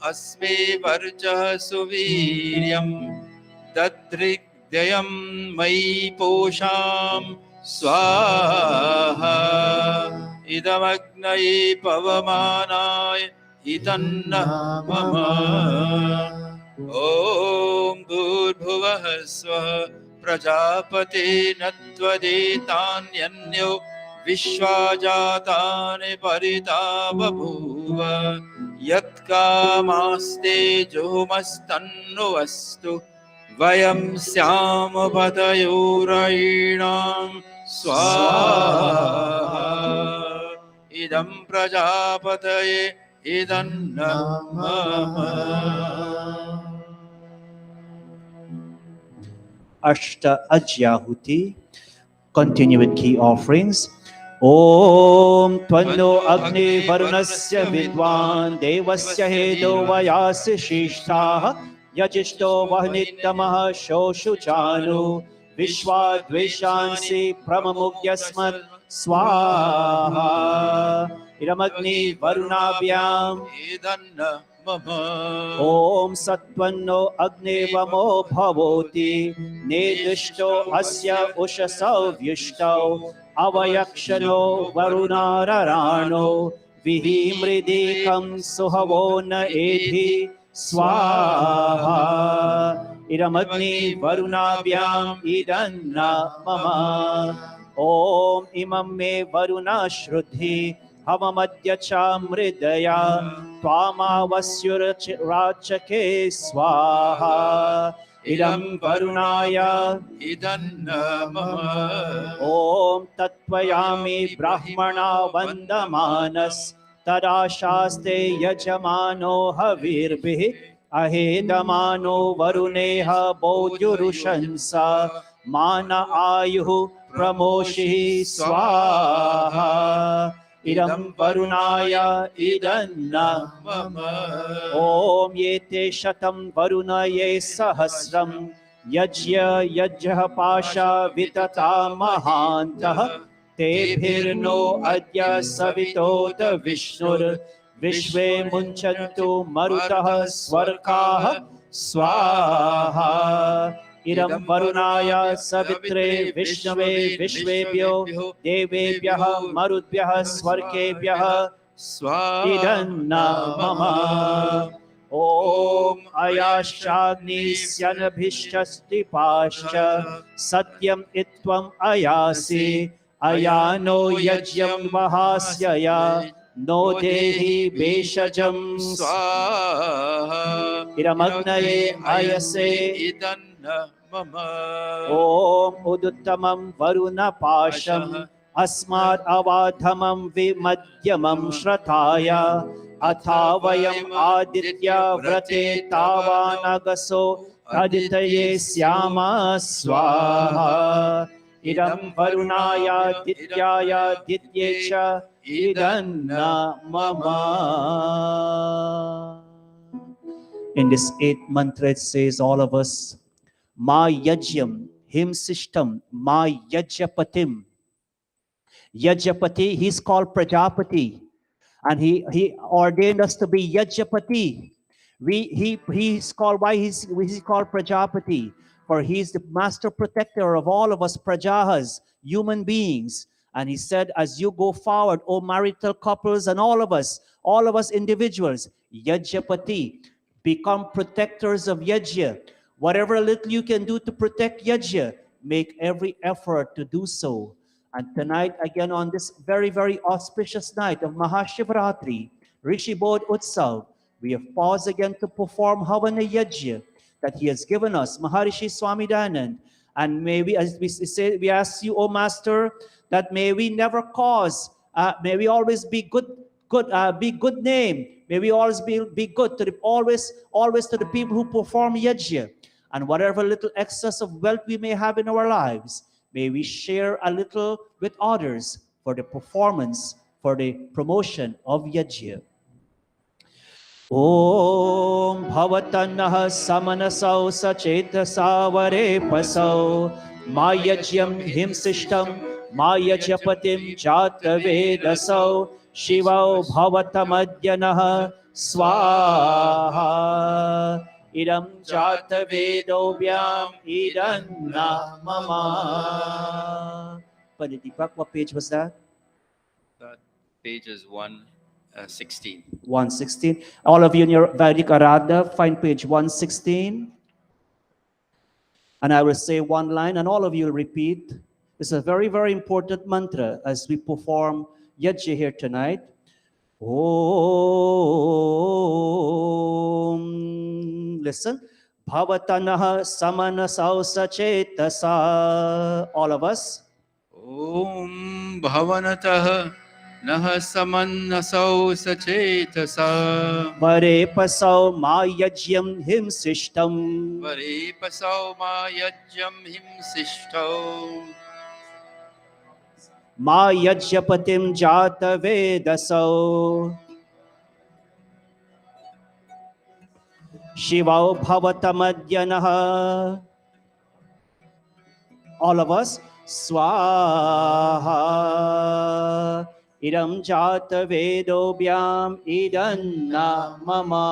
अस्मे वर्चः सुवीर्यं दद्रिग्दयं मयि पोषां स्वाहा इदमग्नये पवमानाय इदन्नः मम ॐ भूर्भुवः स्वः प्रजापतेन त्वदेतान्यन्यो विश्वाजातानि परिता बभूव यत्कामास्ते जोमस्तन्नुवस्तु वयं स्याम पतयोरयीणां स्वाहा इदं प्रजापतये इदन्नः मम Ashta Ajyahuti. Continue with key offerings. Om Tvanno Agni Varunasya Vidwan Devasya Hedo Vayasya Shishtaha Yajishto Vahnitamaha Shoshuchanu Vishwa Dveshansi Pramamugyasmat Swaha Iramagni Varunabhyam इदन्नः मम Om Satvanno Agni Vamo Bhavoti Nedishto Asya Ushasau Vyushto Avayakshano Varunararano Vihimridikam Suhavona Edhi Swaha Iramagni Varunabhyam Idanna Mama Om Imam Me Varuna Shruddhi Havamadya Chamridaya Tvamavasyurachake Swaha Idam Varunaya इदन्नः मम Om Tatvayami Brahmana Vandamanas Tadashaste Yajamano Havirbhi Ahedamano Varuneha Bodhyurushansa Mana Ayuhu Pramoshi Swaha Idam Varunaya Idanna mama Om Yete Shatam Varunaye Sahasram Yajya Yajya Pasha Vitata Mahantah Tebhirno Adya Savitota Vishnur Vishve Munchantu Marutah Swarkah Swaha Idam Varunaya Savitre Vishnave Vishvebhyo Devebhyaha Marudbhyaha Swarkebhyaha Idanna Mama Om Ayashagni Syanabhishasti Pascha Satyam Itvam Ayasi Ayano Yajyam Vahasyaya No Dehi Beshajam swaha Iramagnaye Ayase idanna mama Om Uduttamam Varuna Pasham Asmad Avadhamam Vimadhyamam Shrataya Athavayam Aditya Vrate Tavanagaso Aditaye Syama Swaha Idam Varunaya Dityaya Dityecha Idanna Mama. In this 8th mantra it says all of us Ma Yajyam Him Sishtam Ma Yajyapatim. Yajapati, he's called Prajapati, and he ordained us to be Yajapati. He's called, why he's called Prajapati? For he's the master protector of all of us Prajahas, human beings. And he said, as you go forward, O marital couples and all of us individuals, Yajapati, become protectors of Yajya. Whatever little you can do to protect Yajya, make every effort to do so. And tonight, again, on this very, very auspicious night of Mahashivaraatri, Rishi Bodh Utsav, we have paused again to perform Havana Yajya that he has given us, Maharishi Swami Dayanand. And may we, as we say, we ask you, O Master, that may we never cause, may we always be good name. May we always be good to always to the people who perform Yajya. And whatever little excess of wealth we may have in our lives, may we share a little with others for the performance, for the promotion of Yajya. Om Bhavatannah Samanasau Sachetasavare Pasau Mayajyam Himsishtam Mayajapatim Jatavedasau Shivau Bhavatamadyanah स्वाहा idam jata vedovyam idanna mama. Panidipak, what page was that? That page is 116. 116. All of you in your Vedic Aradha, find page 116. And I will say one line, and all of you will repeat. It's a very, very important mantra as we perform Yajna here tonight. Om. Listen. Bhavatanaha samanasau sachetasa. All of us. Om Bhavanatah Nah Samannasau Sachetasa Pare pasau ma yajyam him sishtam. Varepasau Mayajyam Himsishtau Ma yajyapatim jata vedasau. Shivau bhavatamadhyanaha. All of us. Swaha. Idam jata vedobhyam idanna mama.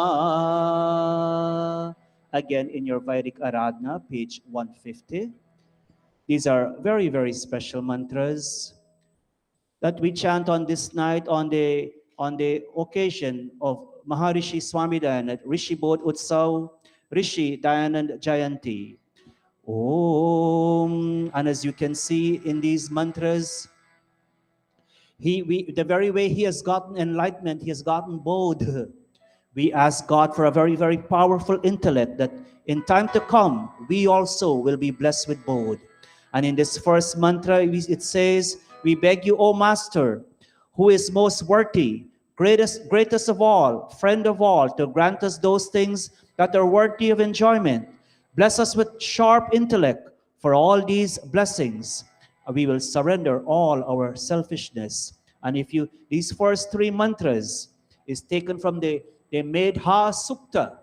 Again, in your Vedic Aradhana, page 150. These are very, very special mantras that we chant on this night on the occasion of Maharishi Swami Dayanand, Rishi Bodh Utsav, Rishi Dayanand Jayanti. Om. And as you can see in these mantras, the very way he has gotten enlightenment, he has gotten Bodh. We ask God for a very, very powerful intellect that in time to come, we also will be blessed with Bodh. And in this first mantra, it says, we beg you, O Master, who is most worthy, greatest of all, friend of all, to grant us those things that are worthy of enjoyment. Bless us with sharp intellect for all these blessings. We will surrender all our selfishness. And if you, these first three mantras is taken from the Medha Sukta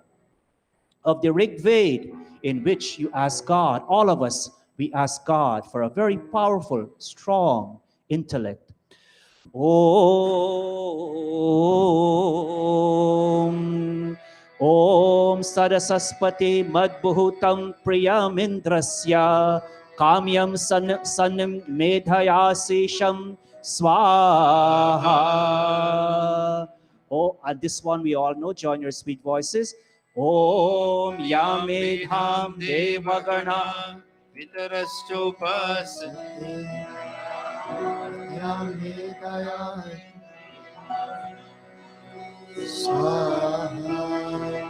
of the Rig Veda, in which you ask God, all of us, we ask God for a very powerful, strong intellect. Om. Om Sarasaspati Madbhutam Priyamindrasya Kamyam Sanim Medhayasisham Swaha. Oh, and this one we all know. Join your sweet voices. Om Yamedham Devagana Vitaraschopas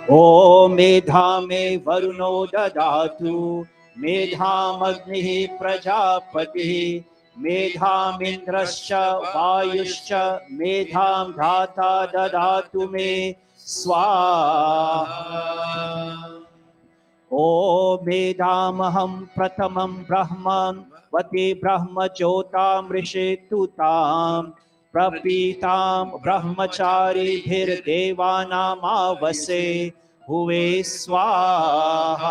Om Medhame Varuno Dadatu Medham Agnihi Prajapati Medham Indrascha Vayuscha Medham Dhata Dadatu Me Swaha. O Medhamaham Pratamam Brahman Vati Brahma Jotam Rishetutam Prapitam Brahmachari Bhir Devanam Avase Huve Swaha.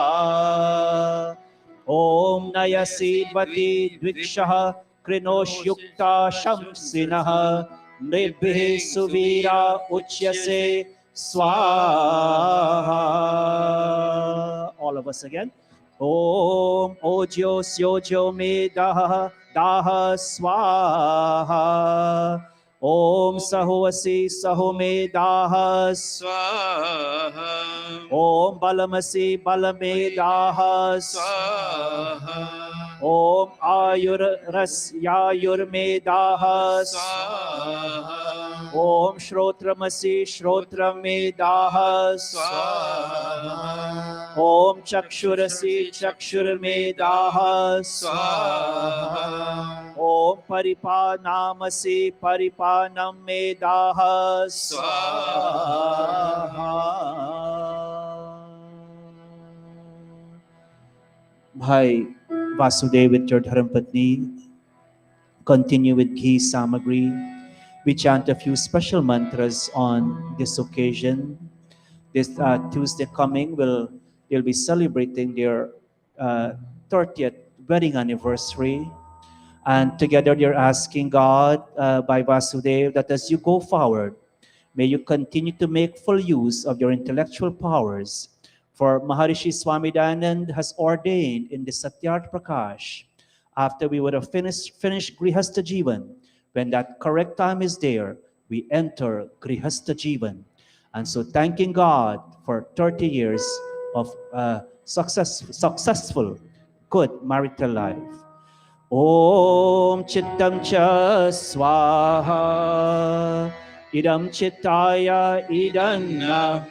Om Nayasi Vati Dvikshaha Krinosh Yukta Shamsinaha Nirbhe Suvira Uchyase Swaha. All of us again. Om Ojo Syojo Me Daha Daha Swaha. Om Sahoasi Sahome Daha Swaha Om Balamasi Balame Daha Swaha Om Ayur Rasyayur Me Daha Swaha Om Shrotramasi Shrotrame Daha Swaha Om Chakshurasi Chakshurme Daha Swaha Om Paripanamasi Paripanam Me Daha Bhai Vasudev with your Dharmapatni, continue with ghee samagri. We chant a few special mantras on this occasion. This Tuesday coming, they'll be celebrating their 30th wedding anniversary. And together they're asking God by Vasudev that as you go forward, May you continue to make full use of your intellectual powers. For Maharishi Swami Dayanand has ordained in the Satyarth Prakash, after we would have finished Grihastha Jivan, when that correct time is there, we enter Grihastha Jivan. And so thanking God for 30 years of successful, good marital life. Om Chittam Cha Swaha Idam Chittaya Idanna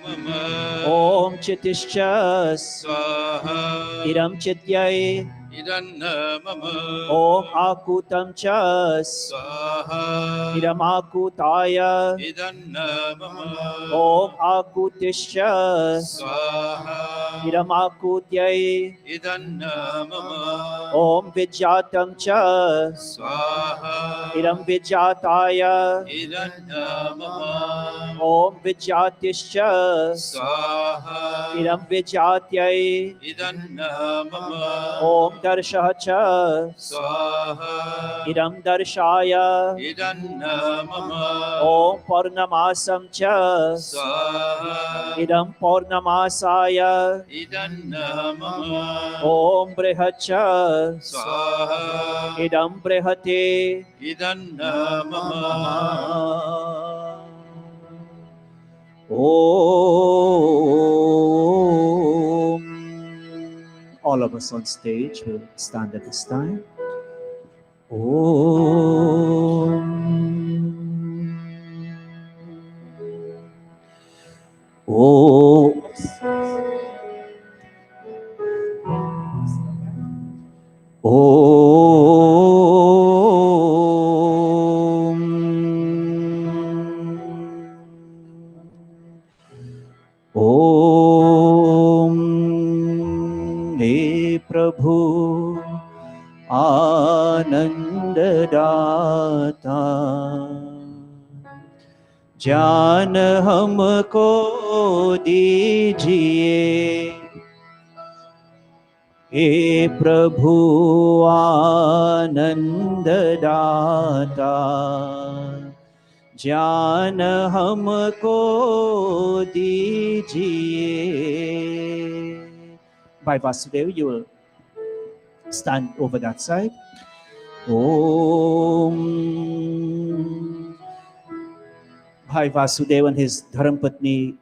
Om Chittischa Swaha Idam Chityai Idanna Mama Om Akutam Cha Swaha Idam Akutaya Idanna Mama Om Akutischa Swaha Idam Akutyai Idanna Mama Om Vijatam Cha Swaha Idam Vijataya Idanna Mama Om Vijatischa Swaha Idam Vijatyai Idanna Mama Om Darshacha Swaha Idam Darshaya Idanna Mama Om Purnamasam Cha Swaha Idam Purnamasaya Idanna Mama Om Brihacha Swaha Idam Brihate Idanna Mama Om. All of us on stage will stand at this time. Om. Om. Om. हे प्रभु आनंद दाता ज्ञान हमको दीजिए हे प्रभु आनंद दाता ज्ञान हमको दीजिए. By Vasudev, you will stand over that side. Om. Bhai Vasudev and his Dharmpatni,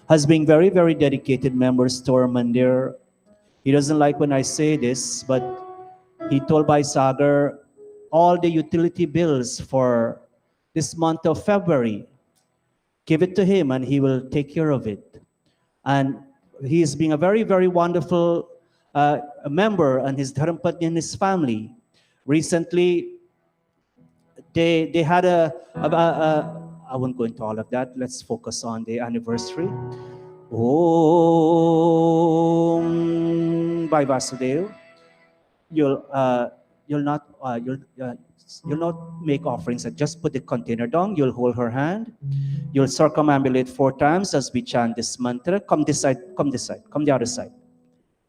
has been very, very dedicated members to our mandir. He doesn't like when I say this, but he told Bhai Sagar all the utility bills for this month of February, give it to him and he will take care of it. And he is being a very, very wonderful member, and his Dharmpatni and his family. Recently, they had I won't go into all of that. Let's focus on the anniversary. Om. By Vasudev, you'll not make offerings. Just put the container down. You'll hold her hand. You'll circumambulate 4 times as we chant this mantra. Come this side. Come this side. Come the other side.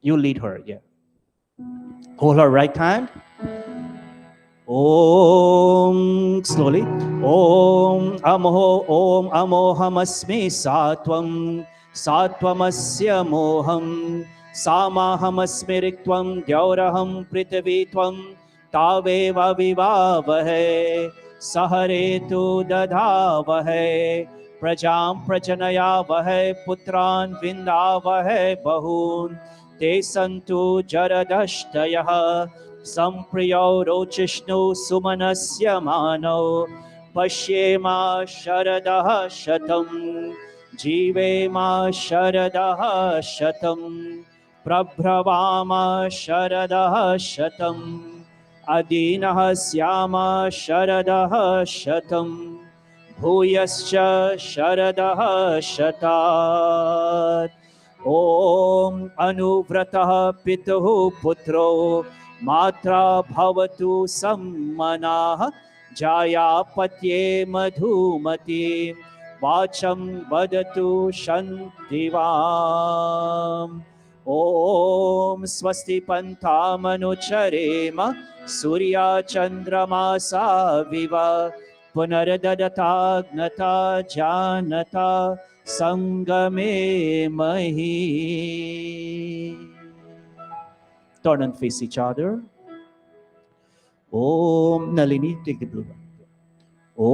You lead her. Yeah. Hold her right hand. Om. Slowly. Om amohamasmi satvam satvamasya moham samahamasmi riktvam dyauraham prithivitvam taveva vivavahe saharetu dadhavahe prajam prajanayavahe putran vindavahe bahun te santu jaradashtayah Sampriyo rochishnu sumanasya mano Pashyema sharadaha shatam Jivema sharadaha shatam Prabhavama sharadaha shatam Adinaha syama sharadaha shatam Bhuyascha sharadaha shatat Om anuvrataha pituhu putro Matra bhavatu sammanah Jayapatye madhumati Vacham vadatu shantivam Om swasti panthamanucharema Surya chandramasa viva Punaradadatagnata janata sangame mahi. Turn and face each other. Om Nalini, take the blue one. Om.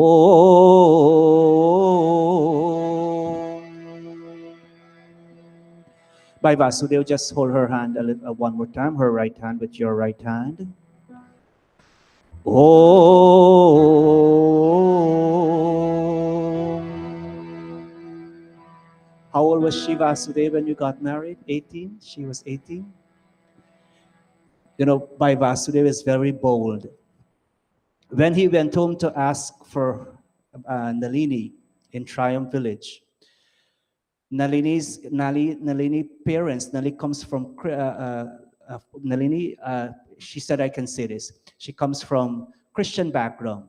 By Vasudev, just hold her hand one more time, her right hand with your right hand. Om. How old was she, Vasudev, when you got married? 18? She was 18? You know, Bhai Vasudev is very bold. When he went home to ask for Nalini in Triumph Village, Nalini parents, Nalini comes from, Nalini, she said, I can say this. She comes from Christian background.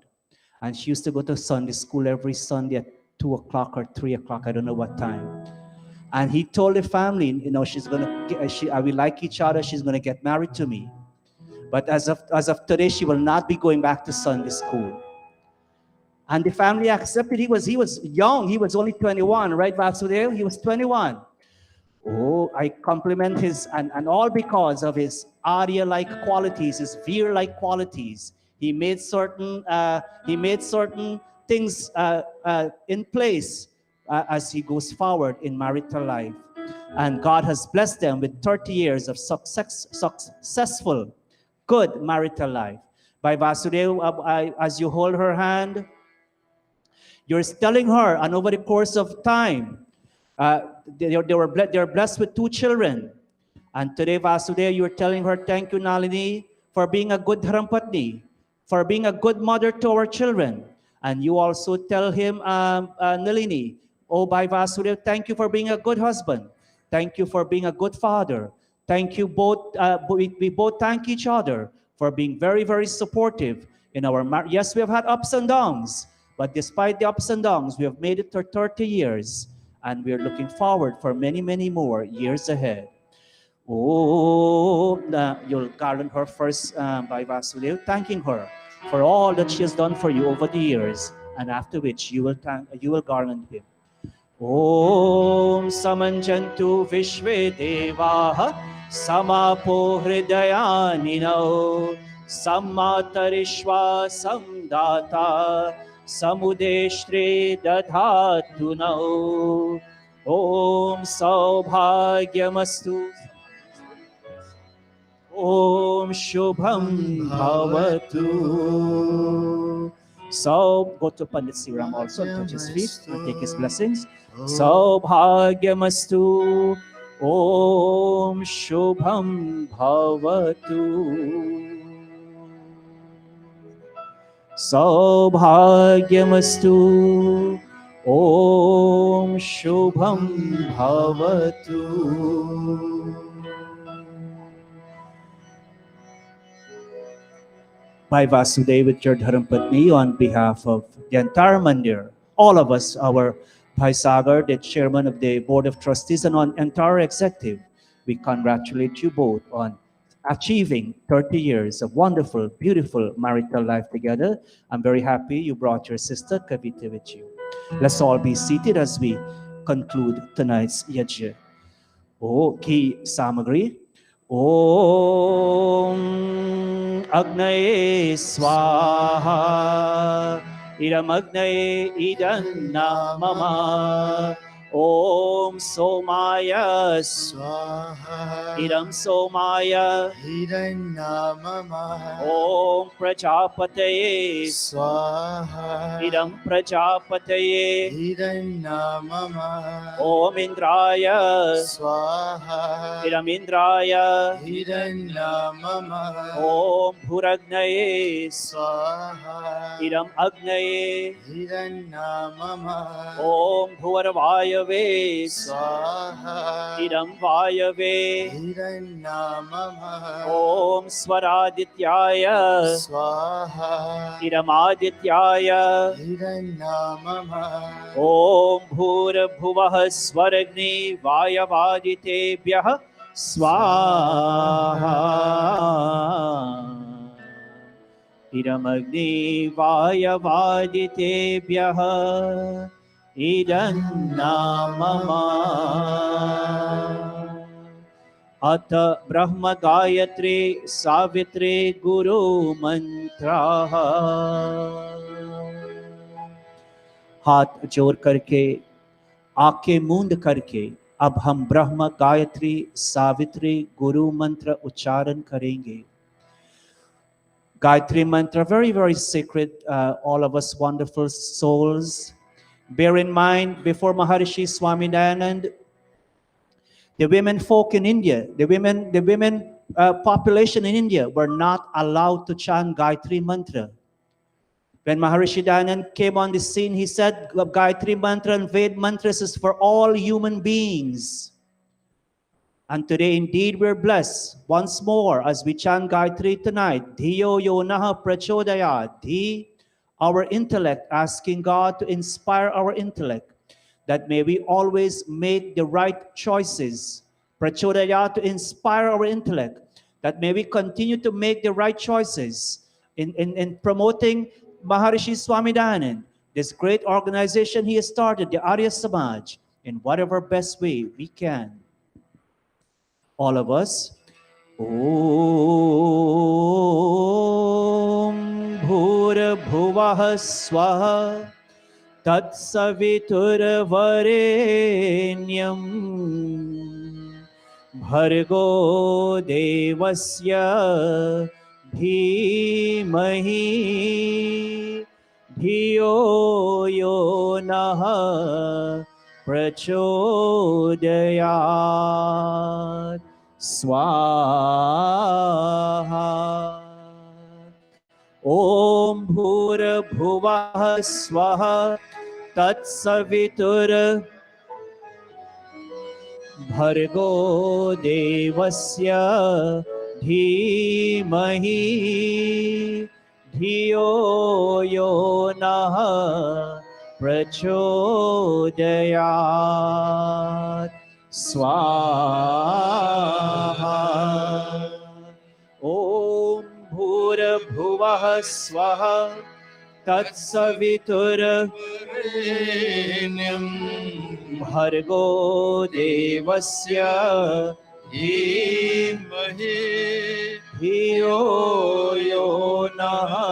And she used to go to Sunday school every Sunday at 2 o'clock or 3 o'clock, I don't know what time. And he told the family, you know, we like each other, she's going to get married to me. But as of today, she will not be going back to Sunday school. And the family accepted. He was young. He was only 21, right, Vasudev? He was 21. Oh, I compliment his, and all because of his Arya-like qualities, his Veer-like qualities. He made certain things in place as he goes forward in marital life. And God has blessed them with 30 years of successful, good marital life. By Vasudev, as you hold her hand, you're telling her, and over the course of time, they're blessed with 2 children. And today, Vasudev, you're telling her, thank you, Nalini, for being a good Dharampatni, for being a good mother to our children. And you also tell him, Nalini, oh, by Vasudev, thank you for being a good husband. Thank you for being a good father. Thank you both. We both thank each other for being very, very supportive in our marriage. Yes, we have had ups and downs, but despite the ups and downs, we have made it for 30 years, and we're looking forward for many, many more years ahead. Oh, you'll garland her first by Vasudev, thanking her for all that she has done for you over the years, and after which you will garland him. Om Samanjantu Vishve Devaha Samapo Hridayanino Sammatarishva Samdata Samudeshtre Dadhatuno Om Saubhagyamastu Om Shubham Bhavatu. So go to Pandit Siram also and touch his feet and take his blessings. Saubhagyamastu. Om Shubham Bhavatu. Saubhagyamastu. Om Shubham Bhavatu. By Vasudev with your Dharampatni, on behalf of the entire Mandir, all of us, our Bhai Sagar, the chairman of the Board of Trustees, and on entire executive, we congratulate you both on achieving 30 years of wonderful, beautiful marital life together. I'm very happy you brought your sister Kavita with you. Let's all be seated as we conclude tonight's yajna. की सामग्री ओम अग्नये स्वाहा इदमग्नये इदन्ना मम ओम सोमाय स्वाहा इदं सोमाय इदन्ना मम ओम प्रजापतये स्वाहा इदं प्रजापतये इदन्ना मम ओम इंद्राय स्वाहा इदं इंद्राय इदन्ना मम ओम भूरग्नये स्वाहा इदं अग्नये इदन्ना मम ओम भुवर्वायवे स्वाहा इदं वायवे इदन्ना मम ओम स्वरादित्याय स्वाहा इदमादित्याय इदन्ना मम ओम भूर्भुवः स्वरग्नि वायवादितेभ्यः स्वाहा इदमग्नि वायवादितेभ्यः इदन्नामम अथ ब्रह्म गायत्री सावित्री गुरु मंत्राः हाथ जोड़ करके आंखें मूंद करके अब हम ब्रह्म गायत्री सावित्री गुरु मंत्र उच्चारण करेंगे. Gayatri mantra, very, very sacred, all of us wonderful souls. Bear in mind, before Maharishi Swami Dayanand, the women folk in India, the women population in India were not allowed to chant Gayatri mantra. When Maharishi Dayanand came on the scene, he said, Gayatri mantra and Ved mantras is for all human beings. And today, indeed, we're blessed once more as we chant Gayatri tonight. Dhiyo yo naha prachodayat. Dhi, our intellect, asking God to inspire our intellect, that may we always make the right choices. Prachodayat, to inspire our intellect, that may we continue to make the right choices in promoting Maharishi Swami Dayanand, this great organization he has started, the Arya Samaj, in whatever best way we can. All of us. Om Bhurabhuvah Swaha Tatsaviturvarenyam Bhargo Devasya Dhimahi Dhiyo Yo Naha Prachodayat Swaha. Om Bhurabhuvah Swaha Tatsavitur Bhargo Devasya Dhimahi Dhiyo Yo Naha Prachodayat Swaha. Om Bhurabhuvah Swaha Tatsavitur Bhargo Devasya Dhimahi Dhiyo Yo Naha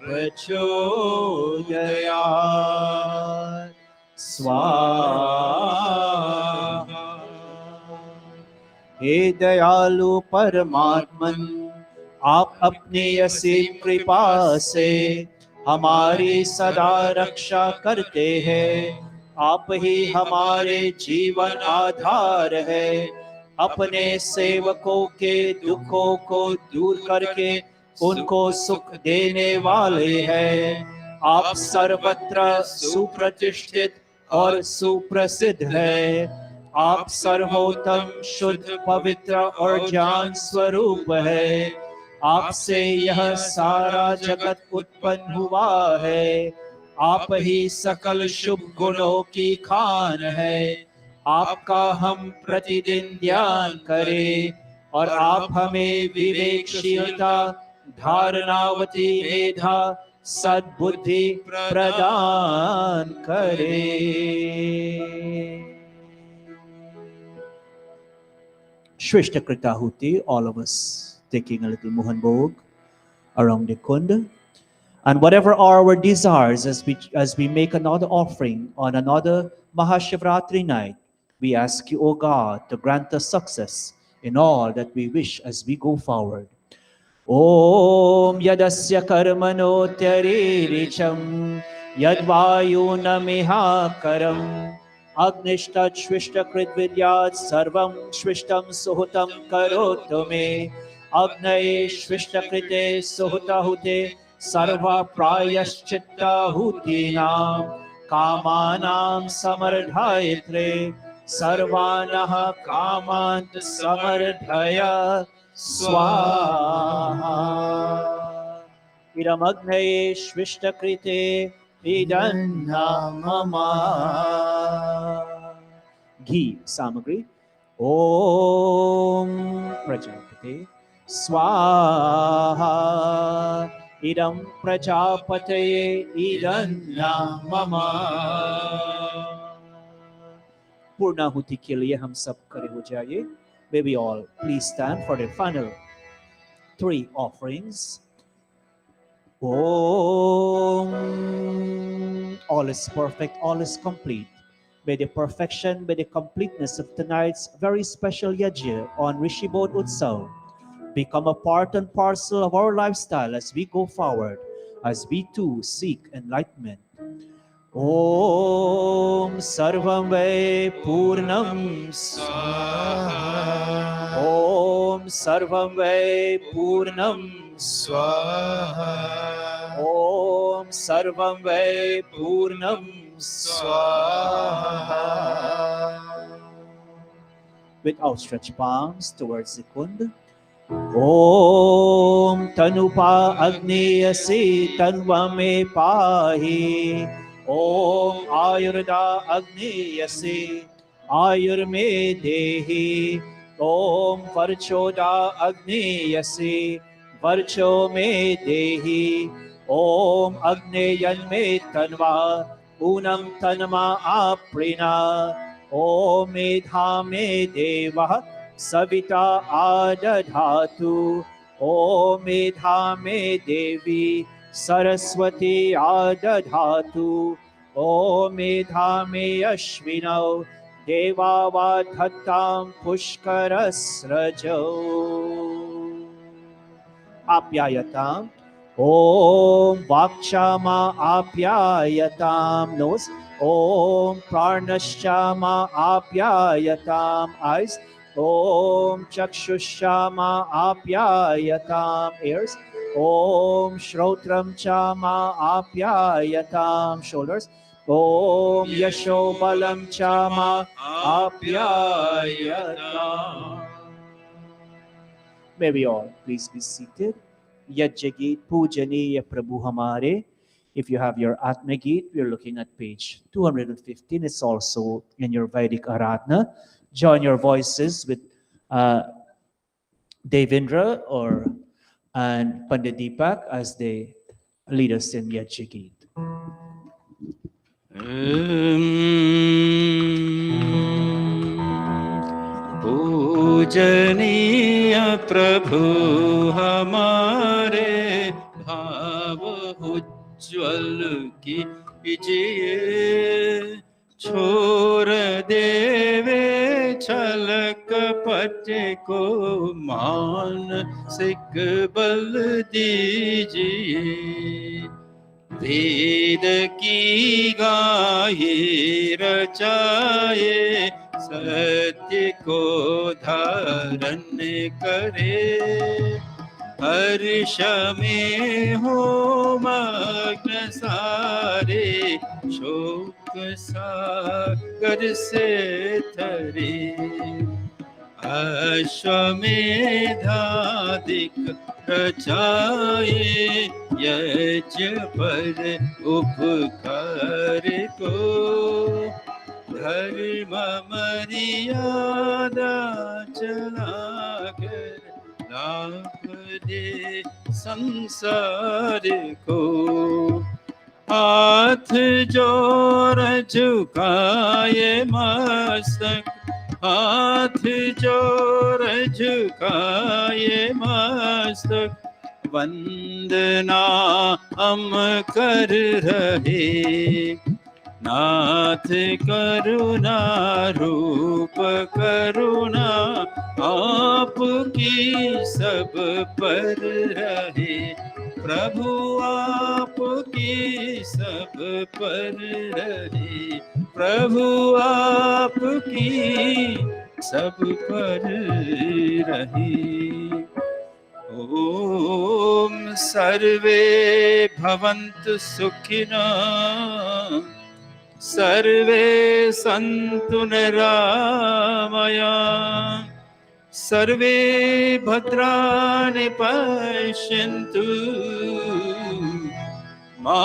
Prachodayat Swaha. हे दयालु परमात्मन, आप अपनी असीम कृपा से हमारी सदा रक्षा करते हैं. आप ही हमारे जीवन आधार है. अपने सेवकों के दुखों को दूर करके उनको सुख देने वाले हैं. आप सर्वत्र सुप्रतिष्ठित और सुप्रसिद्ध है. आप सर्वोत्तम, शुद्ध, पवित्र और ज्ञान स्वरूप है. आपसे यह सारा जगत उत्पन्न हुआ है. आप ही सकल शुभ गुणों की खान है. आपका हम प्रतिदिन ध्यान करें और आप हमें विवेकशीलता, धारणावती मेधा, सद्बुद्धि प्रदान करें. Shrishta Kritahuti, all of us taking a little Mohan Bhog around the Kunda. And whatever are our desires as we make another offering on another Mahashivratri night, we ask you, O God, to grant us success in all that we wish as we go forward. Om Yadasya Karmano Tyariricham Yadvayunamiha Karam Agnishtat Shvishta Kritvidyat Sarvam Shvishtam Suhutam Karotu Me Agnaye Shvishta Krite Suhuta Hute Sarva Prayaschitta Hutinam Kamanam Samardhayatre Sarvanaha Kamant Samardhaya Swaha. Idamagneye Shvishtakrite Idannamama. Ghee samagri. Om Prajapate Swaha. idam prajapataye idanya mama. पूर्णाहुति के लिए हम सब खड़े हो जाइए. May we all please stand for the final 3 offerings. Om. All is perfect, all is complete. May the perfection, may the completeness of tonight's very special yajna on Rishi Bodh Utsav become a part and parcel of our lifestyle as we go forward, as we too seek enlightenment. Om Sarvam Vai Purnam Swaha. Om Sarvam Vai Purnam Swaha. Om Sarvam Vai Purnam Swaha. With outstretched palms towards the kund. Om Tanupa Agniyasi Tanvame Pahi. Om Ayurda Agniyasi Ayurme Dehi. Om Varchoda Agniyasi Varcho Me Dehi. Om Agneyan Me Tanva Unam Tanma Aprina. Om Medha Me Deva Savita Adadhatu. Om Medha Me Devi Saraswati Adadhatu. Om Medha Me Ashvinau Deva Vadhatam Pushkarasrajo. Apyayatam. Om Vakshama Apyayatam. Nose. Om Pranashama Apyayatam. Eyes. Om Chakshushama Apyayatam. Ears. Om Shrotram Chama Apyayatam. Shoulders. Om Yashobalam Chama Apyayatam. May we all please be seated. Yajjagit Pujaniya Prabhu Hamare. If you have your Atma Geet, we're looking at page 215. It's also in your Vedic Aradhana. Join your voices with Devendra and Pandit Deepak as they lead us in Yajjagit. पूजनीय प्रभु हमारे भाव उज्ज्वल कीजिए छोड़ देवे छल कपट को मानसिक बल दीजिए वेद की गाये रचाए सत्य को धारण करे हर्ष में हो मग्न सारे शोक सागर से थरे अश्वमेधादिक रचाए यज्ञ पर उपकार को धर्म मर्यादा चलाकर लाभ दे संसार को हाथ जोड़ झुकाए मस्तक हाथ जोड़ झुकाए मस्तक वंदना हम कर रहे नाथ करुणा रूप करुणा आपकी सब पर रहे प्रभु आपकी सब पर रहे प्रभु आपकी सब पर रहे ओम सर्वे भवन्तु सुखिनः सर्वे सन्तु निरामयाः सर्वे भद्राणि पश्यन्तु मा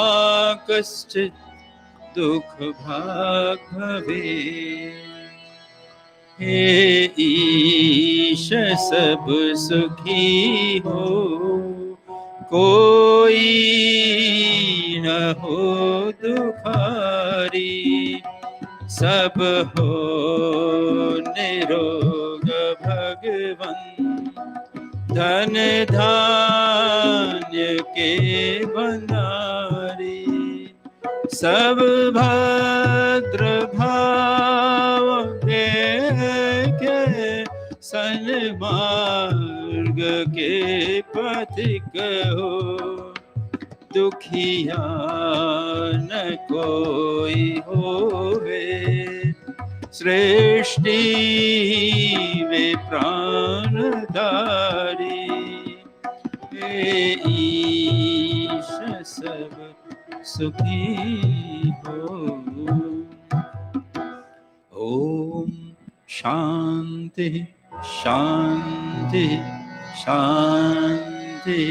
कश्चित् दुःखभाग् भवेत् हे ईश सब सुखी हो कोई न हो दुखारी, सब हो निरोग भगवन। धन धान्य के भंडारी, सब भद्र भाव के सन्मार्ग के पथिक हो। दुखिया न कोई होवे, सृष्टि में प्राणधारी। हे ईश सब सुखी हो। ओम शांति शांति शांति।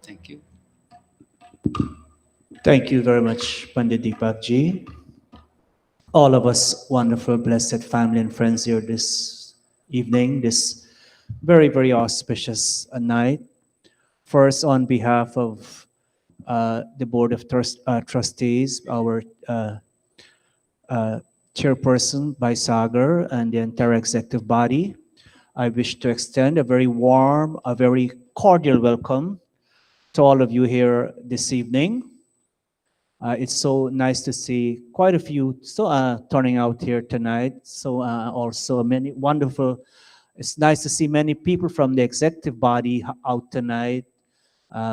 Thank you. Thank you very much, Pandit Deepak Ji. All of us wonderful, blessed family and friends here this evening, this very, very auspicious night. First, on behalf of the Board of Trustees, our chairperson, Bhai Sagar, and the entire executive body, I wish to extend a very warm, a very cordial welcome to all of you here this evening. It's so nice to see quite a few turning out here tonight. So also many wonderful, it's nice to see many people from the executive body out tonight,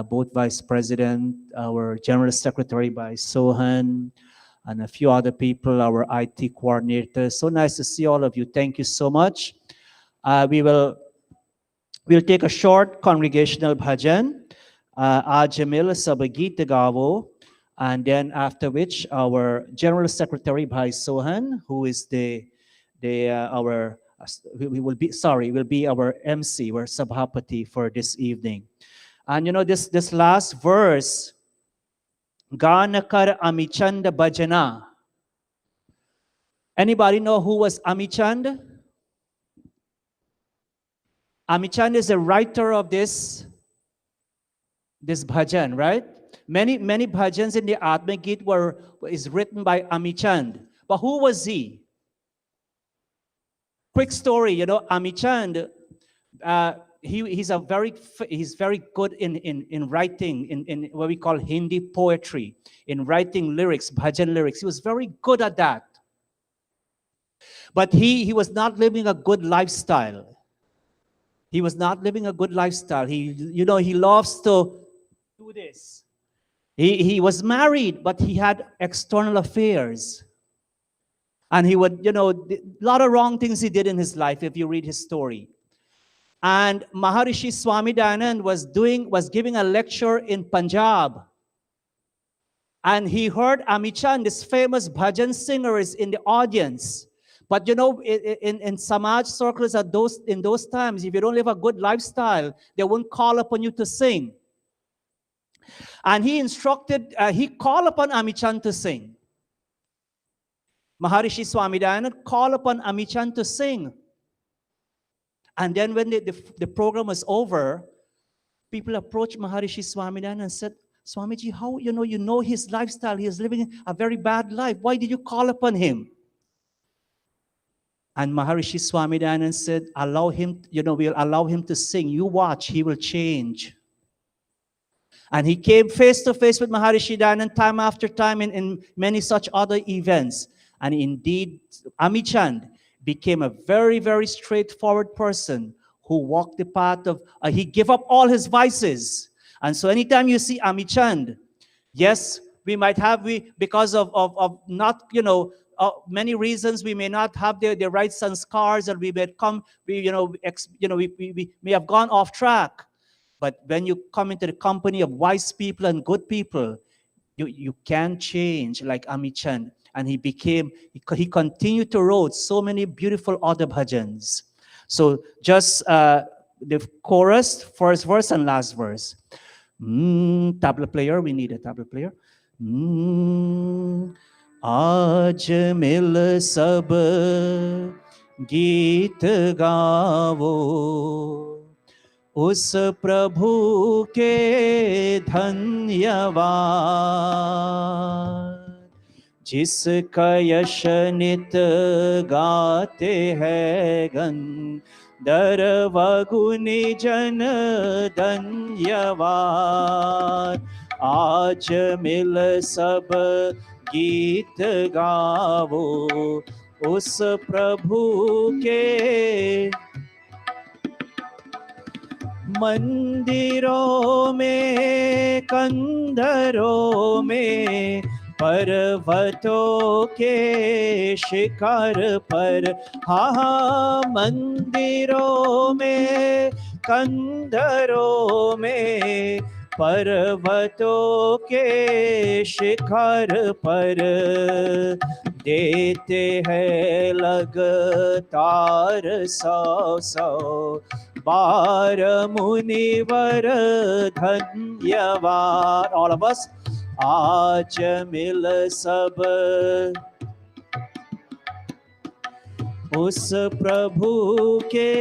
both Vice President, our General Secretary by Sohan, and a few other people, our IT coordinators. So nice to see all of you. Thank you so much. We'll take a short congregational bhajan, Ajamil Sabagit Gavo, and then after which our General Secretary Bhai Sohan, who is will be our MC, our Sabhapati for this evening. And you know this last verse, Ganakar Amichand Bhajana. Anybody know who was Amichand? Amichand is a writer of this bhajan, right? Many bhajans in the Atma Git is written by Amichand. But who was he? Quick story, you know, Amichand, he's very good in writing in what we call Hindi poetry, in writing lyrics, bhajan lyrics. He was very good at that. But he was not living a good lifestyle. He was not living a good lifestyle. He loves to do this. He was married, but he had external affairs. And he would, a lot of wrong things he did in his life if you read his story. And Maharishi Swami Dayanand was giving a lecture in Punjab. And he heard Amichand, this famous bhajan singer, is in the audience. But in Samaj circles in those times, if you don't live a good lifestyle, they won't call upon you to sing. And he called upon Amichand to sing. Maharishi Swami Dayanand called upon Amichand to sing. And then when the program was over, people approached Maharishi Swami Dayanand and said, Swamiji, how you know his lifestyle? He is living a very bad life. Why did you call upon him? And Maharishi Swami Dayanand said, allow him, we'll allow him to sing. You watch, he will change. And he came face to face with Maharishi Dayanand time after time in many such other events. And indeed, Amichand became a very, very straightforward person who walked the path of, he gave up all his vices. And so anytime you see Amichand, yes, we might have, because of not, many reasons, we may not have the right sanskars, and we may come, we may have gone off track. But when you come into the company of wise people and good people, you can change like Amichand. And he continued to write so many beautiful other bhajans. So just the chorus, first verse and last verse. Tabla player, we need a tabla player. Aaj mil sab गीत गावो उस प्रभु के धन्यवाद, जिसका यश नित गाते हैं गण दरवगुनि जन धन्यवाद। आज मिल सब गीत गावो उस प्रभु के मंदिरों में, कंदरों में, पर्वतों के शिखर पर, हाँ मंदिरों में, कंदरों में, पर्वतों के शिखर पर देते हैं लगातार 100 बार मुनिवर धन्यवाद। All of us, आज मिल सब उस प्रभु के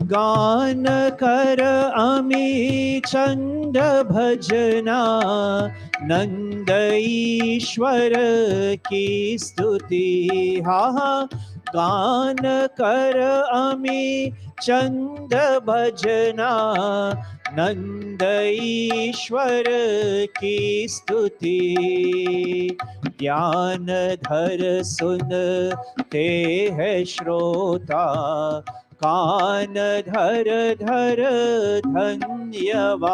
गान कर अमी चंद भजना, नंद ईश्वर की स्तुति। हाँ गान कर अमी चंद भजना, नंद ईश्वर की स्तुति। ज्ञान धर सुनते हैं श्रोता, कान धर धर धन्यवाद।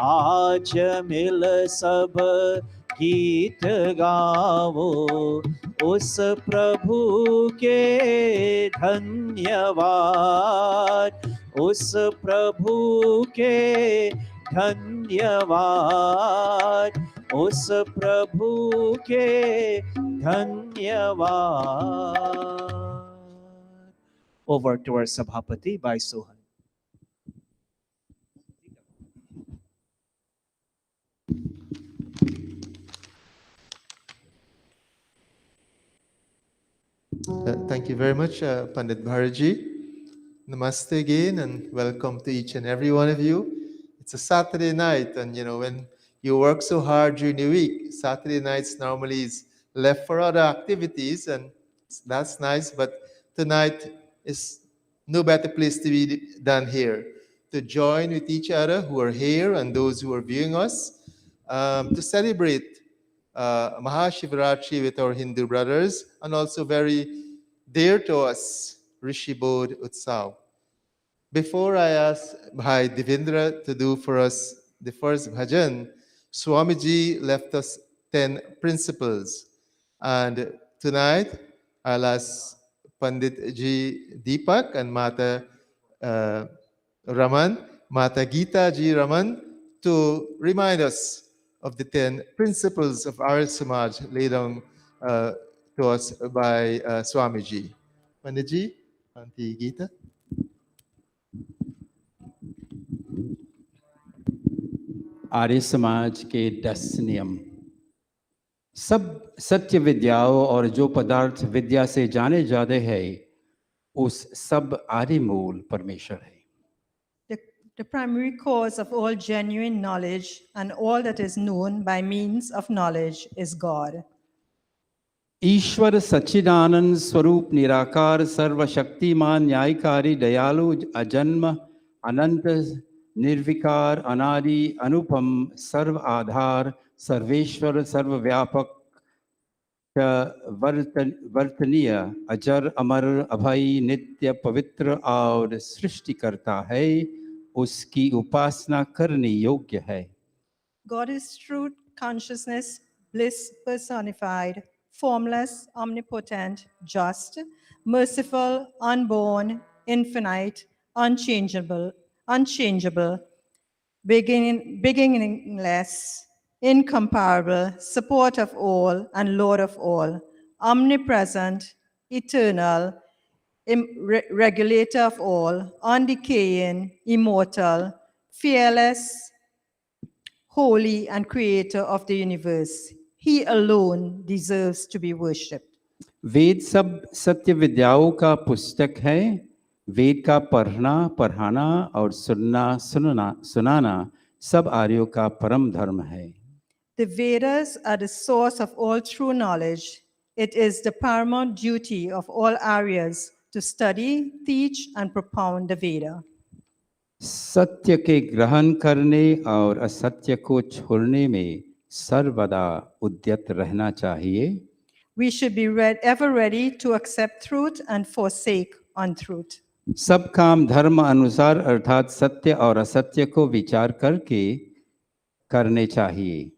आज मिल सब गीत गावो उस प्रभु के धन्यवाद, उस प्रभु के धन्यवाद, उस प्रभु के धन्यवाद। Over to our Sabhapati by Sohan. Thank you very much, Pandit Maharishi. Namaste again, and welcome to each and every one of you. It's a Saturday night, and when you work so hard during the week, Saturday nights normally is left for other activities, and that's nice. But tonight is no better place to be than here, to join with each other who are here and those who are viewing us, to celebrate Mahashivaraatri with our Hindu brothers, and also very dear to us, Rishi, Bodh, Utsav. Before I ask Bhai Devendra to do for us the first bhajan, Swamiji left us 10 principles. And tonight, I'll ask Pandit Ji Deepak and Mata Raman, Mata Geeta Ji Raman, to remind us of the 10 principles of Arya Samaj laid down to us by Swamiji. Pandit Ji, Auntie Geeta. Arya Samaj के 10 नियम। सब सत्य विद्याओं और जो पदार्थ विद्या से जाने जाते हैं, उस सब आदि मूल परमेश्वर है। The primary cause of all genuine knowledge and all that is known by means of knowledge is God. ईश्वर सच्चिदानंद स्वरूप निराकार सर्वशक्तिमान न्यायकारी दयालु अजन्म अनंत निर्विकार अनादि अनुपम सर्व आधार सर्वेश्वर सर्वव्यापक वर्तनीय अजर अमर अभय नित्य पवित्र और सृष्टिकर्ता है, उसकी उपासना करने योग्य है। God is truth, consciousness, bliss personified, formless, omnipotent, just, merciful, unborn, infinite, unchangeable, beginningless, incomparable, support of all and Lord of all, omnipresent, eternal, regulator of all, undecaying, immortal, fearless, holy, and creator of the universe. He alone deserves to be worshipped. वेद सब सत्य विद्याओं का पुस्तक है। वेद का पढ़ना, पढ़ाना और सुनाना सब आर्यों का परम धर्म है। The Vedas are the source of all true knowledge. It is the paramount duty of all Aryas to study, teach, and propound the Veda. सत्य के ग्रहण करने और असत्य को छोड़ने में सर्वदा उद्यत रहना चाहिए। We should be ever ready to accept truth and forsake untruth. सब काम धर्म अनुसार अर्थात सत्य और असत्य को विचार करके करने चाहिए।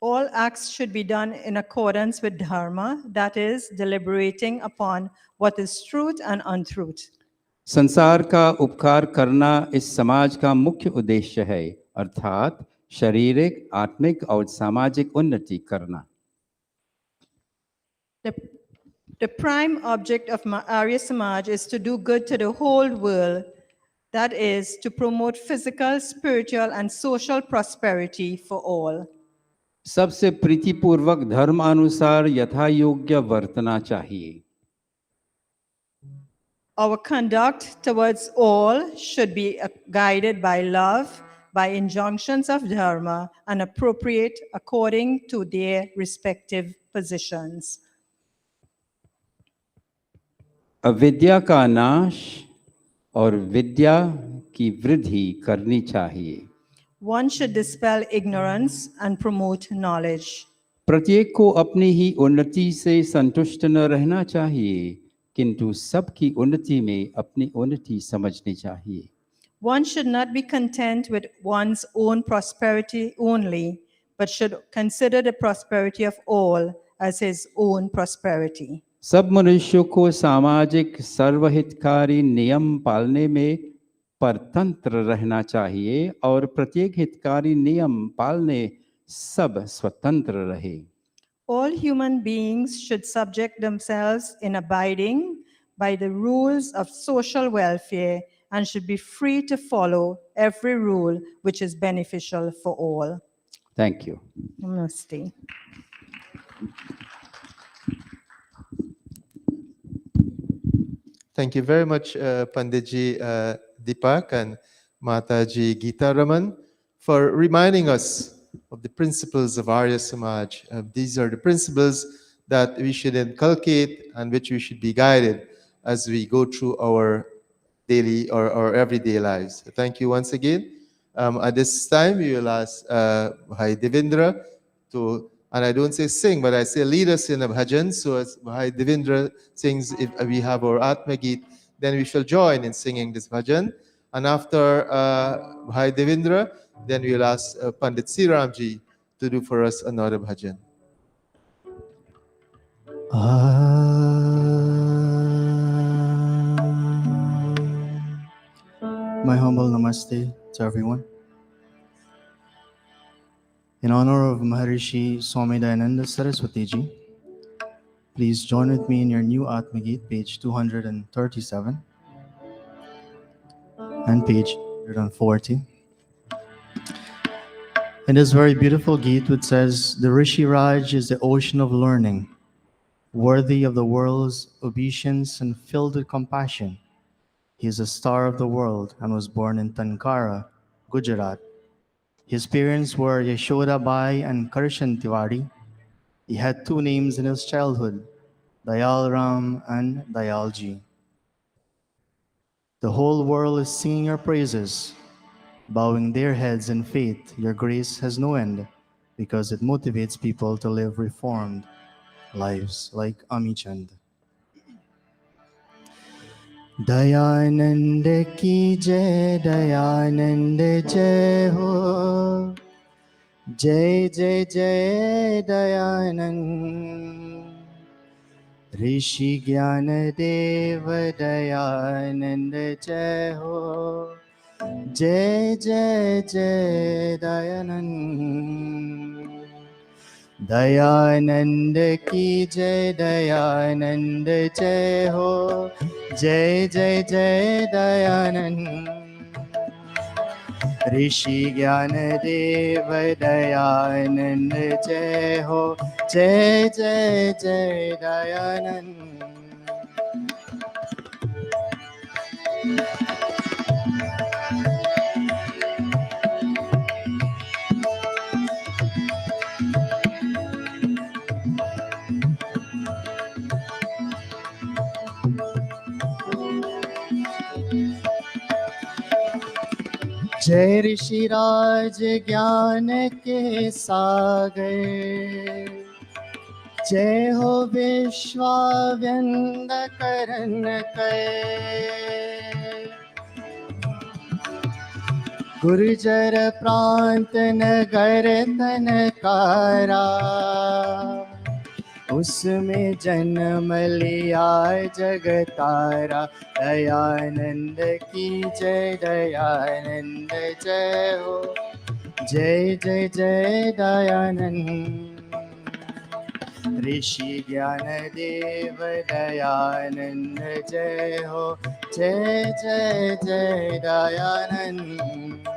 All acts should be done in accordance with dharma, that is, deliberating upon what is truth and untruth. संसार का उपकार करना इस समाज का मुख्य उद्देश्य है, अर्थात शारीरिक, आत्मिक और सामाजिक उन्नति करना। The prime object of Arya Samaj is to do good to the whole world, that is, to promote physical, spiritual, and social prosperity for all. सबसे प्रीतिपूर्वक धर्म अनुसार यथा योग्य वर्तना चाहिए। Our conduct towards all should be guided by love, by injunctions of dharma, and appropriate according to their respective positions. अविद्या का नाश और विद्या की वृद्धि करनी चाहिए। One should dispel ignorance and promote knowledge. प्रत्येक को अपनी ही उन्नति से संतुष्ट न रहना चाहिए, किंतु सबकी उन्नति में अपनी उन्नति समझनी चाहिए। One should not be content with one's own prosperity only, but should consider the prosperity of all as his own prosperity. सब मनुष्यों को सामाजिक सर्वहितकारी नियम पालने में परतंत्र रहना चाहिए और प्रत्येक हितकारी नियम पालने सब स्वतंत्र रहे। All human beings should subject themselves in abiding by the rules of social welfare and should be free to follow every rule which is beneficial for all. Thank you. Namaste. Thank you very much, Panditji Deepak and Mataji Gita Raman, for reminding us of the principles of Arya Samaj. These are the principles that we should inculcate and which we should be guided as we go through our daily or our everyday lives. Thank you once again. At this time, we will ask Bhai Devendra to, and I don't say sing, but I say lead us in a bhajan. So as Bhai Devendra sings, if we have our Atma Geet, then we shall join in singing this bhajan. And after Bhai Devendra, then we will ask Pandit Siramji to do for us another bhajan. My humble namaste to everyone. In honor of Maharishi Swami Dayananda Saraswati ji, please join with me in your new Atma Geet, page 237 and page 140. In this very beautiful Geet, which says, the Rishi Raj is the ocean of learning, worthy of the world's obeisance and filled with compassion. He is a star of the world and was born in Tankara, Gujarat. His parents were Yashoda Bai and Karshan Tiwari. He had two names in his childhood, Dayal Ram and Dayal Ji. The whole world is singing your praises, bowing their heads in faith. Your grace has no end because it motivates people to live reformed lives like Ami Chand. Dayanand ki jai, Dayanand jai ho, jai jai jai Dayanand. Rishi Jnana Deva Dayanand jai ho, jai jai jai Dayanand. Dayanand ki jai, Dayanand jai ho, jai jai jai Dayanand. ऋषि ज्ञान देव दयानंद जय हो, जय जय जय दयानंद। जय ऋषिराज ज्ञान के सागर, जय हो विश्वाव्यंद करन कर। गुर्जर प्रांत नगर तनकारा, उसमें जन्म लिया जगतारा। दयानंद की जय, दयानंद जय हो, जय जय जय दयानंद। ऋषि ज्ञान देव दयानंद जय हो, जय जय जय दयानंद।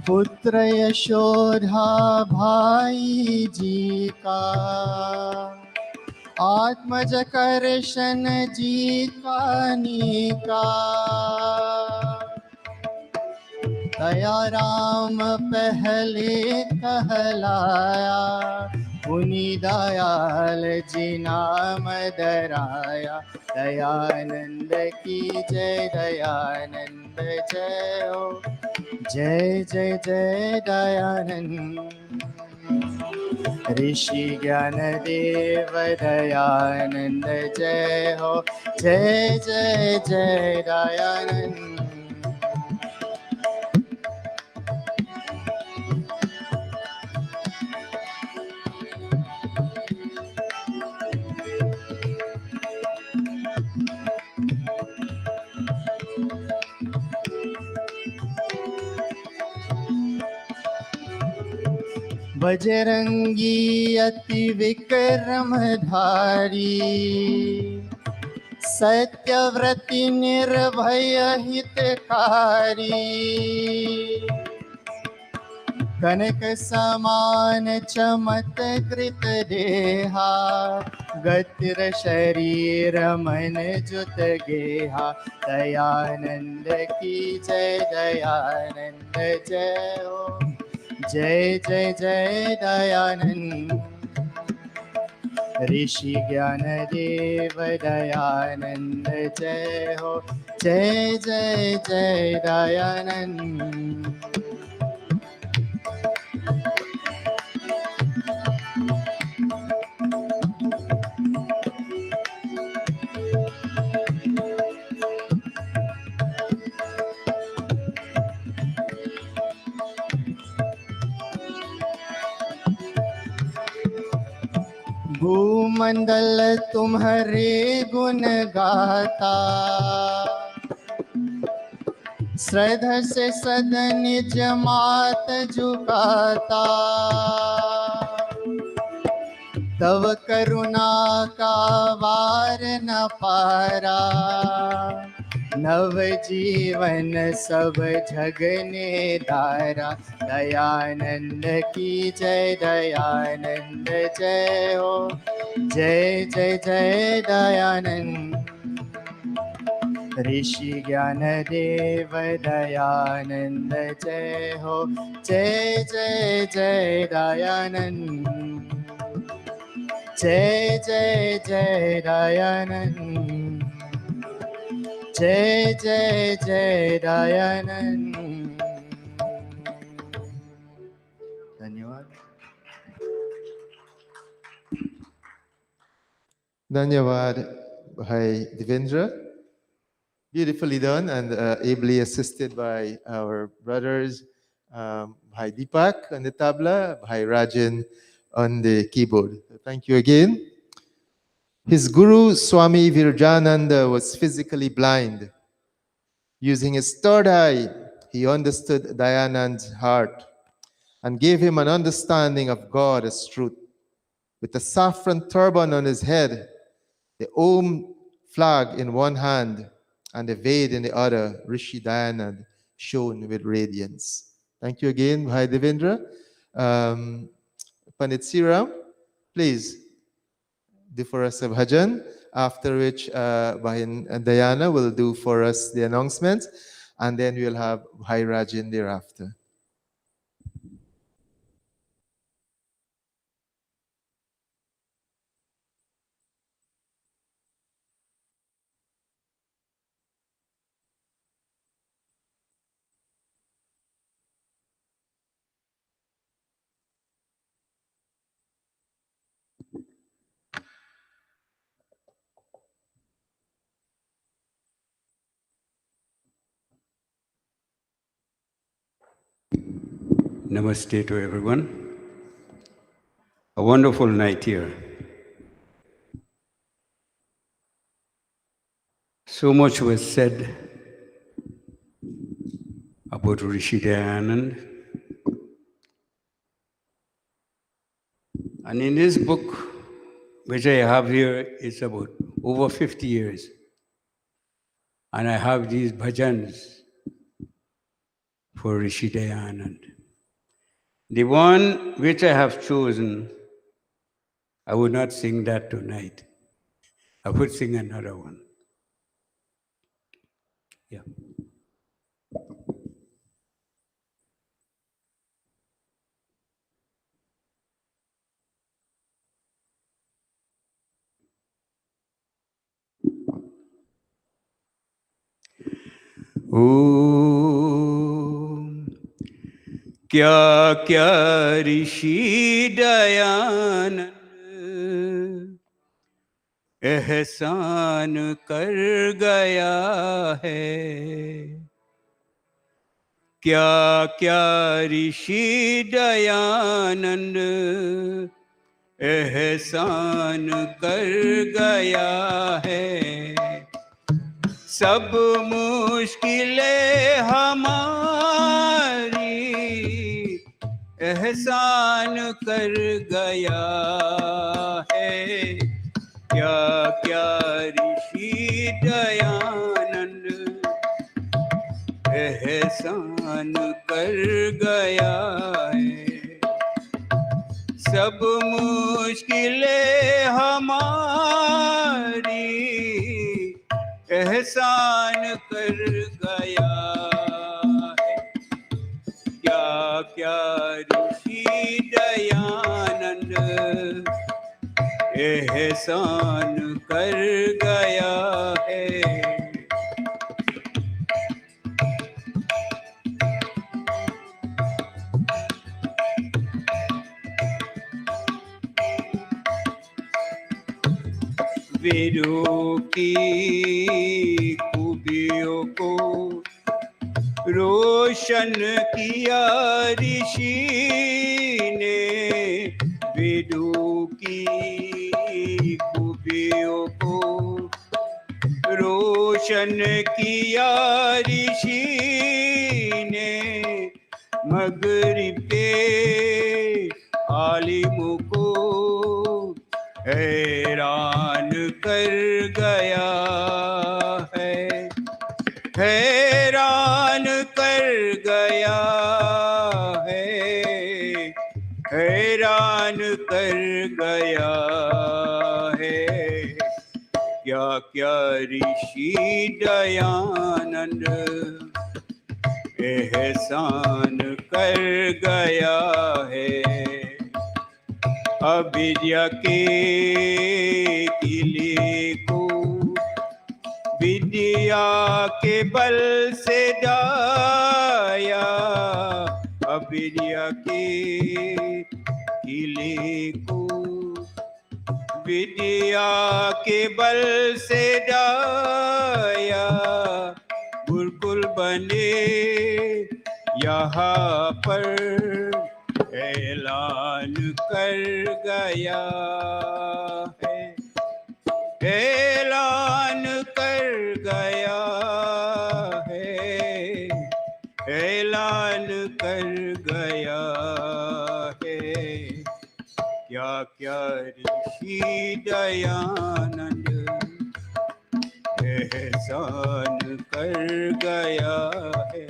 पुत्र यशोधा भाई जी का, आत्मज कर्षण जी का नीका। दया राम पहले कहलाया, उन्हीं दयाल जी नाम दराया। दयानंद की जय, दयानंद जय हो, जय जय जय दयानंद। ऋषि ज्ञान देव दयानंद जय हो, जय जय जय दयानंद। बजरंगी अति विक्रम धारी, सत्यव्रति निर्भय हितकारी। कनक समान चमत्कृत देहा, गतिर शरीर मन जुत गेहा। दयानंद की जय, दयानंद जय हो, जय जय जय दयानंद। ऋषि ज्ञान देव दयानंद जय हो, जय जय जय दयानंद। भूमंडल तुम्हारे गुण गाता, श्रद्धा से सदन निज मात झुकाता। तव करुणा का वार न पारा, नव जीवन सब जगने धारा। दयानंद की जय, दयानंद जय हो, जय जय जय दयानंद। ऋषि ज्ञान देव दयानंद जय हो, जय जय जय दयानंद। जय जय जय दयानंद, जय जय जय दयानंद। धन्यवाद। Dhanyavad, Bhai Devendra. Beautifully done and ably assisted by our brothers, Bhai Deepak on the tabla, Bhai Rajan on the keyboard. Thank you again. His guru, Swami Virajananda, was physically blind. Using his third eye, he understood Dayanand's heart and gave him an understanding of God as truth. With a saffron turban on his head, the Om flag in one hand, and the Ved in the other, Rishi Dayanand shone with radiance. Thank you again, Bhai Devendra. Pandit Siram, please do for us a bhajan, after which Bhai Dayana will do for us the announcements, and then we'll have Bhai Rajin thereafter. Namaste to everyone. A wonderful night here. So much was said about Rishi Dayanand. And in his book, which I have here, it's about over 50 years. And I have these bhajans for Rishi Dayanand. The one which I have chosen, I would not sing that tonight. I would sing another one. Yeah. Om क्या ऋषि दयानंद एहसान कर गया है क्या ऋषि दयानंद एहसान कर गया है सब मुश्किलें हमारी एहसान कर गया है क्या ऋषि दयानंद एहसान कर गया है सब मुश्किलें हमारी एहसान कर गया है क्या ऋषि दयानंद एहसान कर गया है वेदों की खूबियों को रोशन किया ऋषि ने वेदों की खूबियों को रोशन किया ऋषि ने मगरिब के आलिमों को हैरान कर गया है हैरान कर गया है हैरान कर गया है क्या ऋषि दयानंद एहसान कर गया है अविद्या के किले को विद्या के बल से डाया अविद्या के किले को विद्या के बल से डाया गुरुकुल बने यहाँ पर ऐलान कर गया है ऐलान कर गया है, ऐलान कर गया है, क्या क्या ऋषि दयानंद एहसान कर गया है।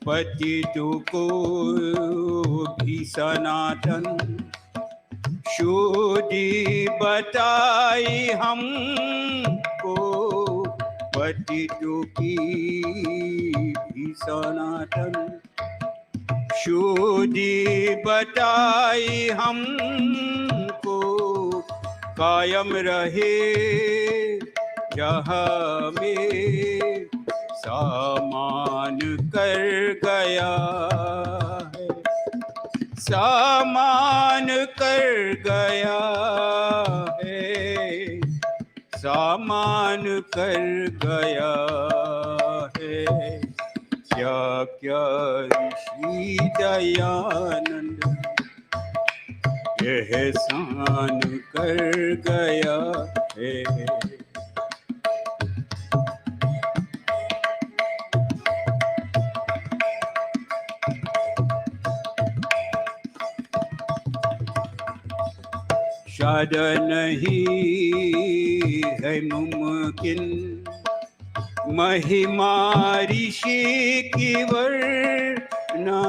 पतितों को भी सनातन शुद्धि बताई हमको, पतितों की भी सनातन शुद्धि बताई हमको, कायम रहे जहाँ में सामान कर गया है, सामान कर गया है, सामान कर गया है, क्या क्या ऋषि दयानंद एहसान कर गया है। शायद नहीं है मुमकिन महिमा ऋषि की वरना,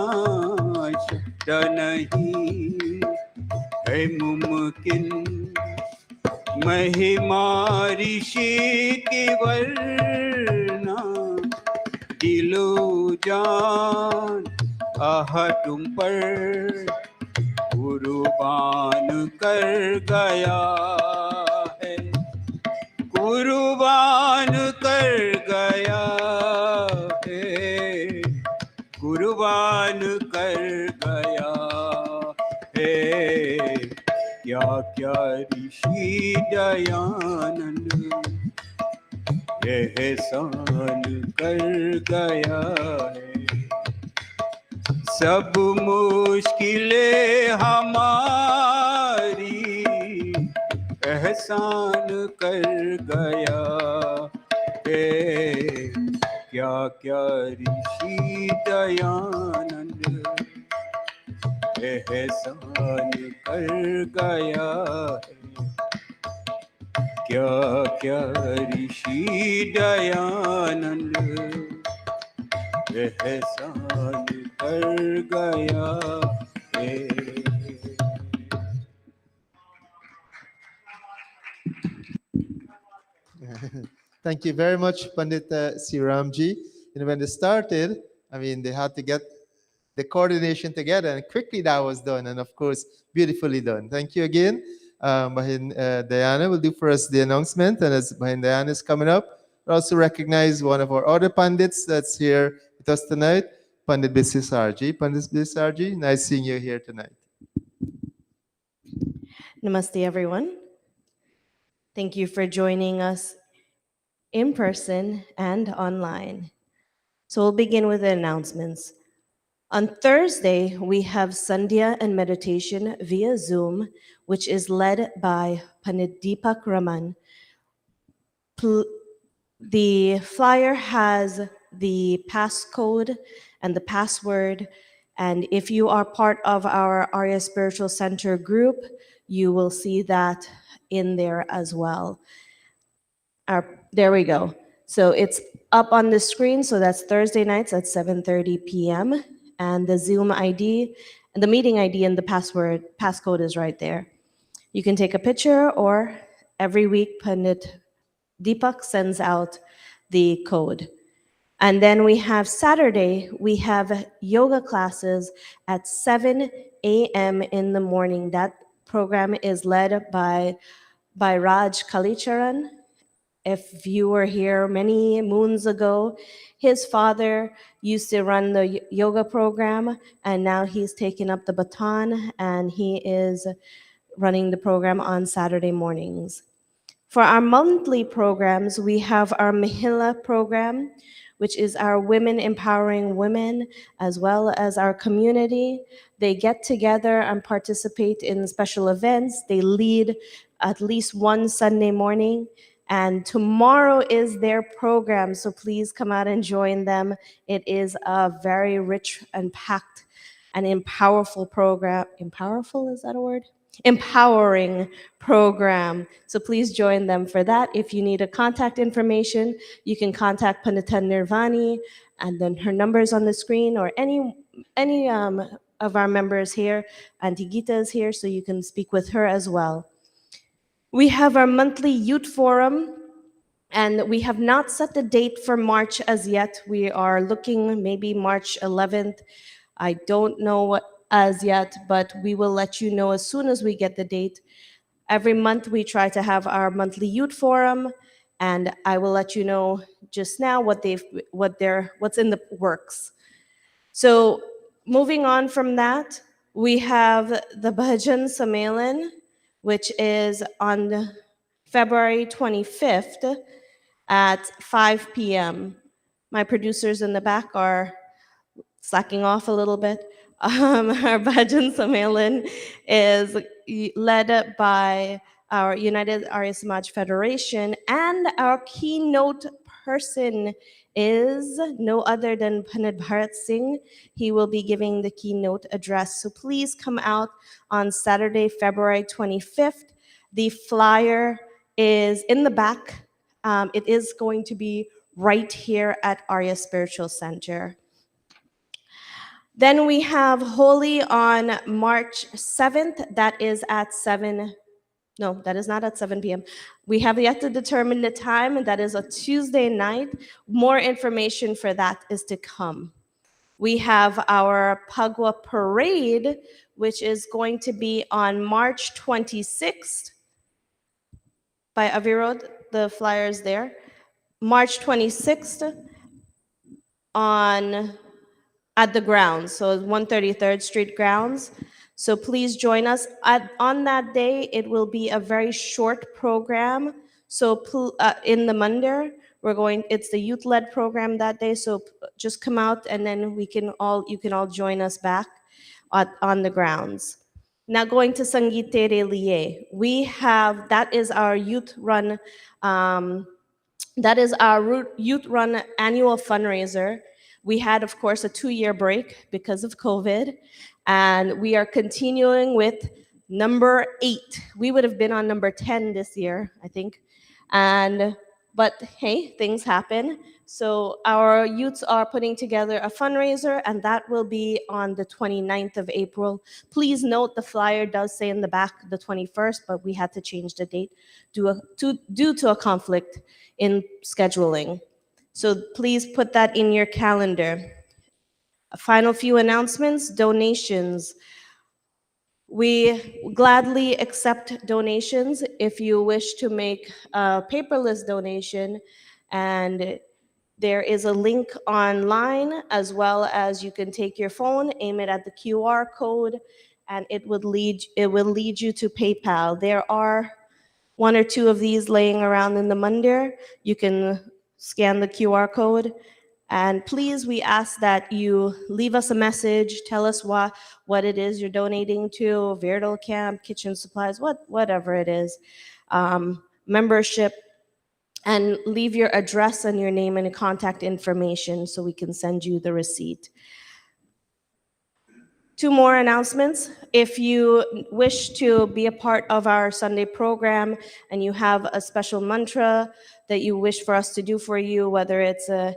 शायद नहीं है मुमकिन महिमा ऋषि की वरना, दिलो जान आह तुम पर कुर्बान कर गया है, कुर्बान कर गया है, कुर्बान कर गया है, क्या क्या ऋषि दयानंद एहसान कर गया है। सब मुश्किलें हमारी एहसान कर गया है, क्या क्या ऋषि दयानंद एहसान कर गया है, क्या क्या ऋषि दयानंद एहसान कर गया है। Thank you very much, Pandit Siramji. When they started, I mean, they had to get the coordination together, and quickly that was done, and of course, beautifully done. Thank you again. Diana will do for us the announcement, and as Diana is coming up, we'll also recognize one of our other Pandits that's here with us tonight, Pandit Bisisarji. Pandit Bisisarji, nice seeing you here tonight. Namaste, everyone. Thank you for joining us in person and online. So we'll begin with the announcements. On Thursday, we have Sandhya and meditation via Zoom, which is led by Pandit Deepak Raman. The flyer has the passcode and the password, and if you are part of our Arya Spiritual Center group, you will see that in there as well. There we go. So it's up on the screen. So that's Thursday nights at 7:30 p.m. And the Zoom ID and the meeting ID and the passcode is right there. You can take a picture, or every week Pandit Deepak sends out the code. And then we have Saturday, we have yoga classes at 7 a.m. in the morning. That program is led by Raj Kalicharan. If you were here many moons ago, his father used to run the yoga program, and now he's taken up the baton and he is running the program on Saturday mornings. For our monthly programs, we have our Mahila program, which is our women empowering women, as well as our community. They get together and participate in special events. They lead at least one Sunday morning. And tomorrow is their program, so please come out and join them. It is a very rich and packed and empowerful program. Empowerful, is that a word? Empowering program. So please join them for that. If you need a contact information, you can contact Panatan Nirvani, and then her number is on the screen, or any of our members here. Auntie Gita is here, so you can speak with her as well. We have our monthly youth forum, and we have not set the date for March as yet. We are looking maybe March 11th. I don't know what as yet, but we will let you know as soon as we get the date. Every month we try to have our monthly youth forum, and I will let you know just now what's in the works. So moving on from that, we have the Bhajan Sammelan, which is on February 25th at 5 p.m. My producers in the back are slacking off a little bit. Our Bhajan Sammelan is led by our United Arya Samaj Federation, and our keynote person is no other than Pandit Bharat Singh. He will be giving the keynote address. So please come out on Saturday, February 25th. The flyer is in the back. It is going to be right here at Arya Spiritual Center. Then we have Holi on March 7th. That is at 7. No, that is not at 7 p.m. We have yet to determine the time, and that is a Tuesday night. More information for that is to come. We have our Pagwa Parade, which is going to be on March 26th by Avirod. The flyers there. March 26th at the grounds, so 133rd Street grounds. So please join us. On that day, it will be a very short program. So in the Mandir, it's the youth-led program that day. So just come out, and then you can all join us back on the grounds. Now going to Sangeet Tere Liye, that is our youth-run. That is our youth-run annual fundraiser. We had, of course, a 2-year break because of COVID, and we are continuing with number 8. We would have been on number 10 this year, I think. But hey, things happen. So our youths are putting together a fundraiser, and that will be on the 29th of April. Please note the flyer does say in the back the 21st, but we had to change the date due to a conflict in scheduling. So please put that in your calendar. A final few announcements, donations. We gladly accept donations if you wish to make a paperless donation, and there is a link online, as well as you can take your phone, aim it at the QR code, and it will lead you to PayPal. There are 1 or 2 of these laying around in the Mandir. You can scan the QR code. And please, we ask that you leave us a message, tell us what it is you're donating to, Virdal Camp, kitchen supplies, whatever it is, membership, and leave your address and your name and contact information so we can send you the receipt. 2 more announcements. If you wish to be a part of our Sunday program and you have a special mantra that you wish for us to do for you, whether it's a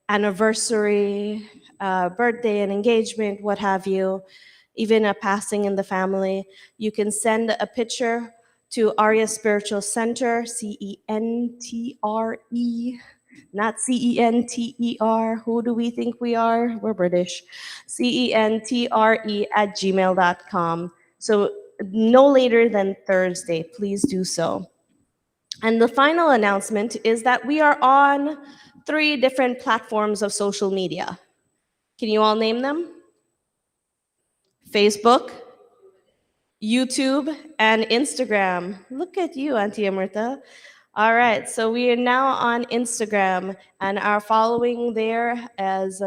anniversary, birthday, an engagement, what have you, even a passing in the family, you can send a picture to Arya Spiritual Center, CENTRE, not CENTER. Who do we think we are? We're British. CENTRE@gmail.com. So no later than Thursday, please do so. And the final announcement is that we are on 3 different platforms of social media. Can you all name them? Facebook, YouTube, and Instagram. Look at you, Auntie Amrita. All right, so we are now on Instagram, and our following there is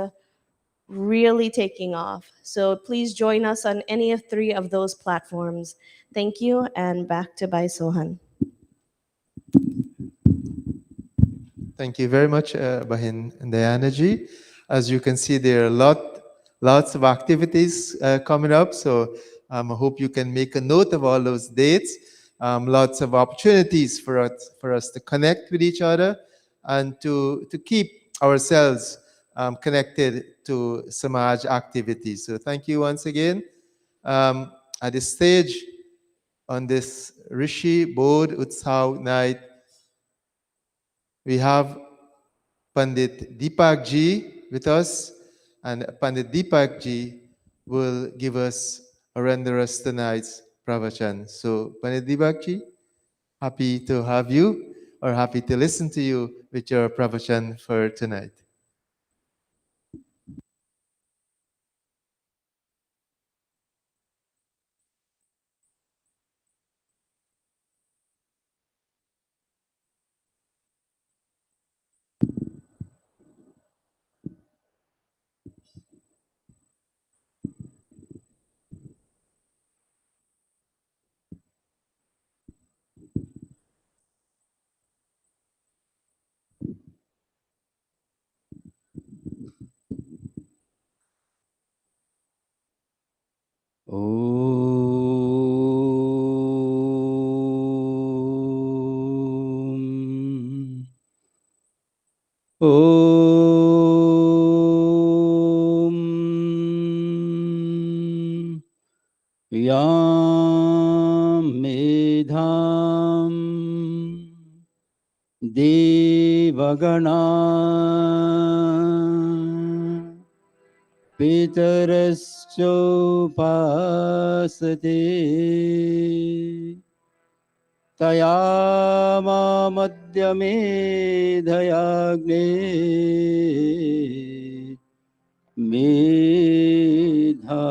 really taking off. So please join us on any of three of those platforms. Thank you, and back to Bai Sohan. Thank you very much, Bahin and Diana ji. As you can see, there are lots of activities coming up. So I hope you can make a note of all those dates. Lots of opportunities for us to connect with each other and to keep ourselves connected to Samaj activities. So thank you once again. At this stage, on this Rishi Bodh Utsav night, we have Pandit Deepak ji with us, and Pandit Deepak ji will give us or render us tonight's pravachan. So, Pandit Deepak ji, happy to have you or happy to listen to you with your pravachan for tonight. Om. Yam medham devagana pitaraschopasate tayama madhyame dhayagne medha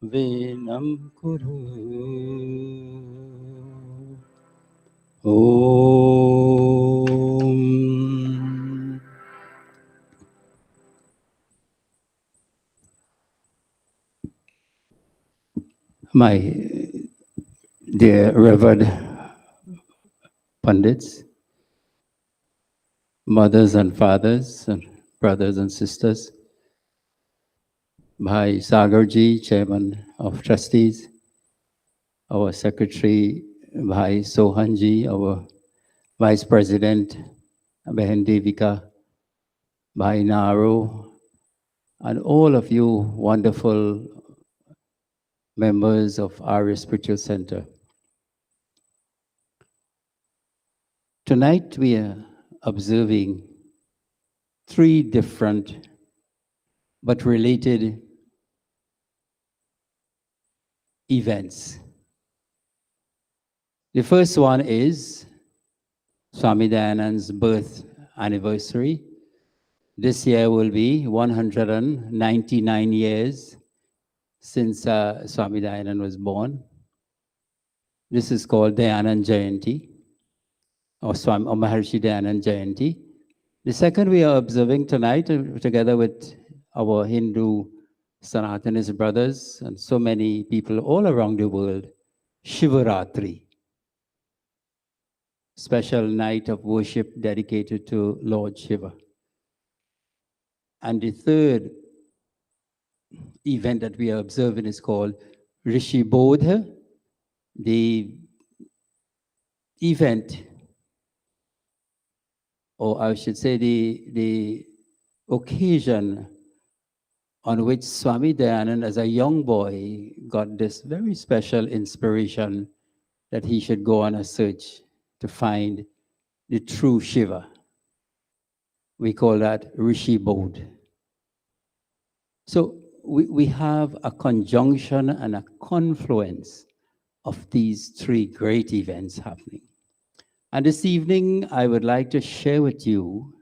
venam kuru. Om. My dear revered pundits, mothers and fathers, and brothers and sisters, Bhai Sagarji, Chairman of Trustees, our Secretary Bhai Sohanji, our Vice President Behen Devika, Bhai Naro, and all of you wonderful members of our Spiritual Center. Tonight we are observing three different but related events. The first one is Swami Dayanand's birth anniversary. This year will be 199 years since Swami Dayanand was born. This is called Dayanand Jayanti, or Maharishi Dayanand Jayanti. The second we are observing tonight, together with our Hindu Sanatanist brothers and so many people all around the world, Shivaraatri, special night of worship dedicated to Lord Shiva. And the third event that we are observing is called Rishi Bodh, the event, or I should say the occasion on which Swami Dayanand, as a young boy, got this very special inspiration that he should go on a search to find the true Shiva. We call that Rishi Bodh. So we have a conjunction and a confluence of these three great events happening. And this evening, I would like to share with you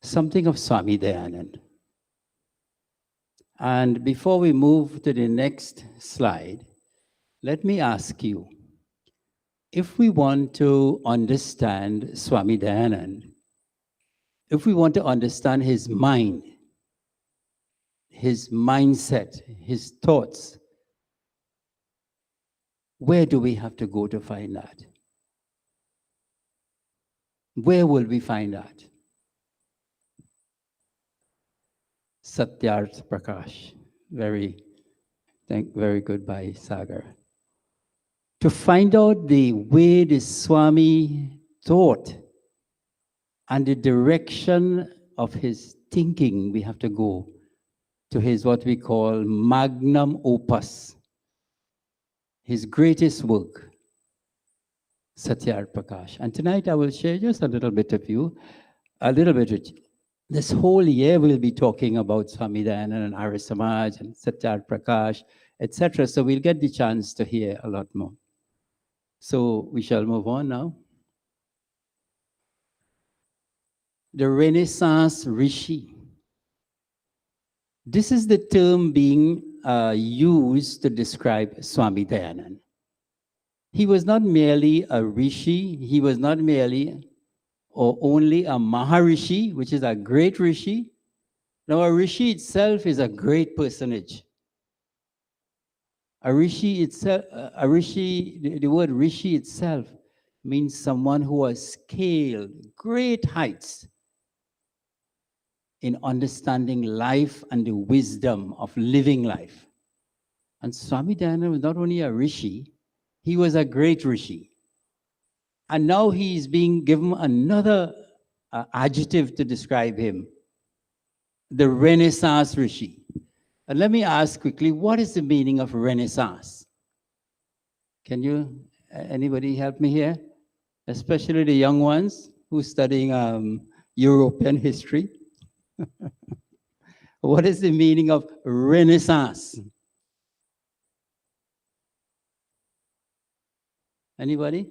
something of Swami Dayanand. And before we move to the next slide, let me ask you, If we want to understand Swami Dayanand, if we want to understand his mind, his mindset, his thoughts, where do we have to go to find that? Where will we find that? Satyarth Prakash. Very good by Sagar. To find out the way the Swami thought and the direction of his thinking, we have to go to his what we call magnum opus, his greatest work, Satyarth Prakash. And tonight I will share just a little bit of you, a little bit of this whole year we'll be talking about Swami Dayanand and Arya Samaj and Satyarth Prakash, etc. So we'll get the chance to hear a lot more. So we shall move on now. The Renaissance Rishi. This is the term being used to describe Swami Dayanand. He was not merely a Rishi, he was not merely or only a Maharishi, which is a great Rishi. Now, a Rishi itself is a great personage. A Rishi itself, the word Rishi itself means someone who has scaled great heights in understanding life and the wisdom of living life. And Swami Dayanand was not only a Rishi, he was a great Rishi. And now he is being given another adjective to describe him, the Renaissance Rishi. And let me ask quickly, what is the meaning of Renaissance? Can you, anybody help me here? Especially the young ones who are studying European history. What is the meaning of Renaissance? Anybody?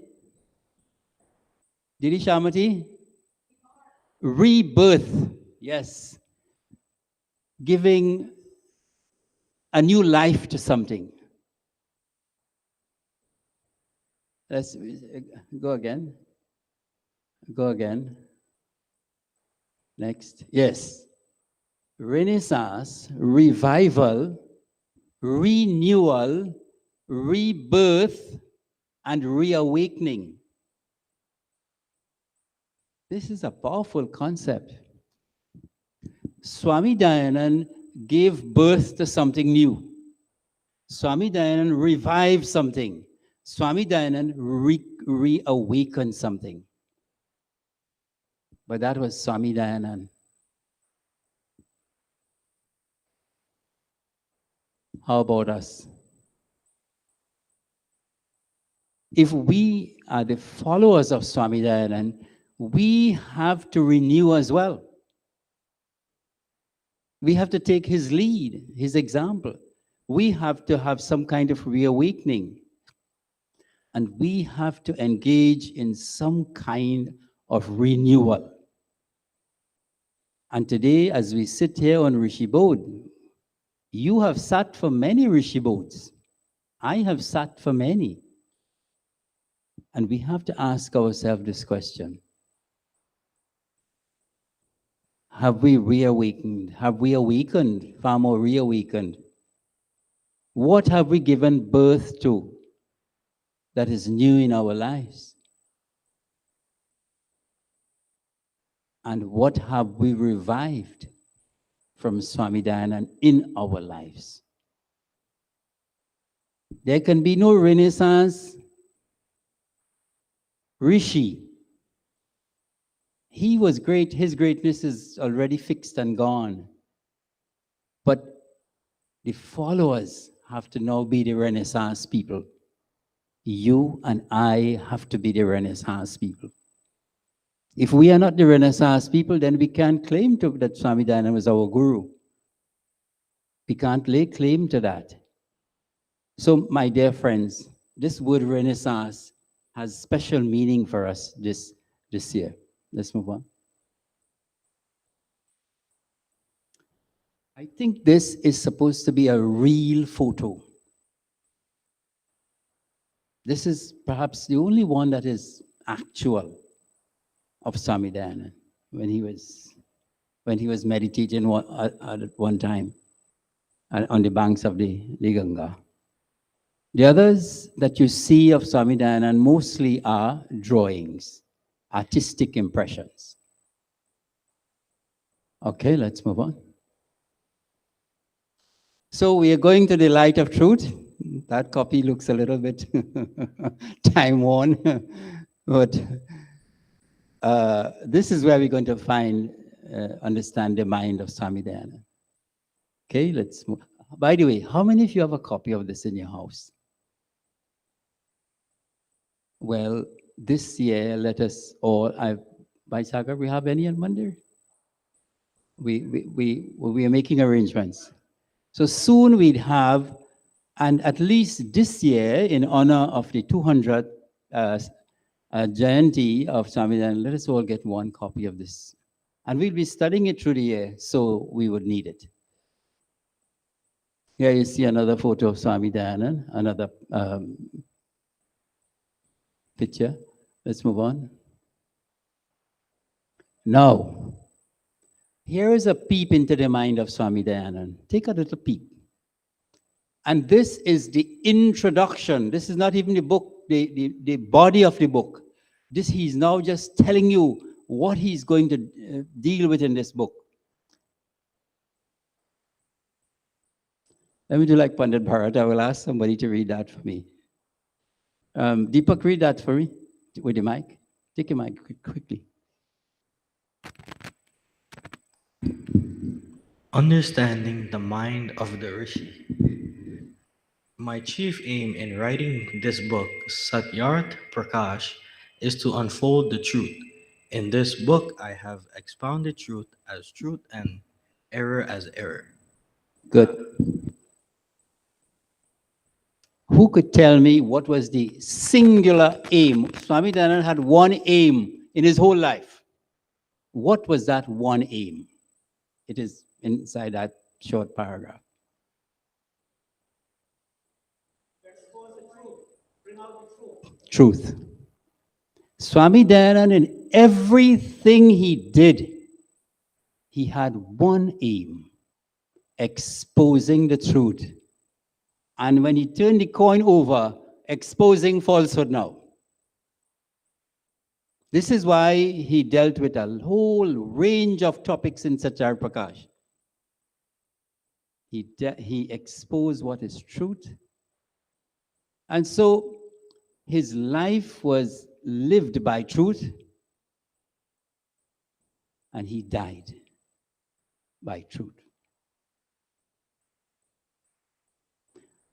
Didi Shamati? Rebirth, yes. Giving a new life to something. Let's go again. Go again. Next. Yes. Renaissance, revival, renewal, rebirth, and reawakening. This is a powerful concept. Swami Dayanand gave birth to something new. Swami Dayanand revived something. Swami Dayanand reawakened something. But that was Swami Dayanand. How about us? If we are the followers of Swami Dayanand, we have to renew as well. We have to take his lead, his example. We have to have some kind of reawakening. And we have to engage in some kind of renewal. And today, as we sit here on Rishi Bodh, you have sat for many Rishi Bodhs. I have sat for many. And we have to ask ourselves this question. Have we reawakened? Have we awakened, far more reawakened? What have we given birth to that is new in our lives? And what have we revived from Swami Dayanand in our lives? There can be no Renaissance Rishi. He was great, his greatness is already fixed and gone. But the followers have to now be the Renaissance people. You and I have to be the Renaissance people. If we are not the Renaissance people, then we can't claim that Swami Dayanand was our guru. We can't lay claim to that. So, my dear friends, this word Renaissance has special meaning for us this year. Let's move on. I think this is supposed to be a real photo. This is perhaps the only one that is actual of Swami Dayanand when he was meditating at one time on the banks of the Ganga. The others that you see of Swami Dayanand mostly are drawings, artistic impressions. Okay, let's move on. So we are going to the light of truth. That copy looks a little bit time worn, but this is where we're going to understand the mind of Swami Dayanand. Okay, let's move. By the way, how many of you have a copy of this in your house? Well, this year, let us all, by Sagar, we have any on Monday? We are making arrangements. So soon we'd have, and at least this year, in honor of the 200th Jayanti of Swami Dayanand, let us all get one copy of this. And we'll be studying it through the year, so we would need it. Here you see another photo of Swami Dayanand, another picture. Let's move on. Now, here is a peep into the mind of Swami Dayanand. Take a little peep. And this is the introduction. This is not even the book, the body of the book. He's now just telling you what he's going to deal with in this book. Let me do like Pandit Bharat. I will ask somebody to read that for me. Deepak, read that for me with the mic. Take your mic quickly. Understanding the mind of the Rishi. My chief aim in writing this book, Satyarth Prakash, is to unfold the truth. In this book, I have expounded truth as truth and error as error. Good. Who could tell me what was the singular aim? Swami Dayanand had one aim in his whole life. What was that one aim? It is inside that short paragraph. Truth. Swami Dayanand, in everything he did, he had one aim: exposing the truth. And when he turned the coin over, exposing falsehood now. This is why he dealt with a whole range of topics in Satyarth Prakash. He exposed what is truth. And so his life was lived by truth, and he died by truth.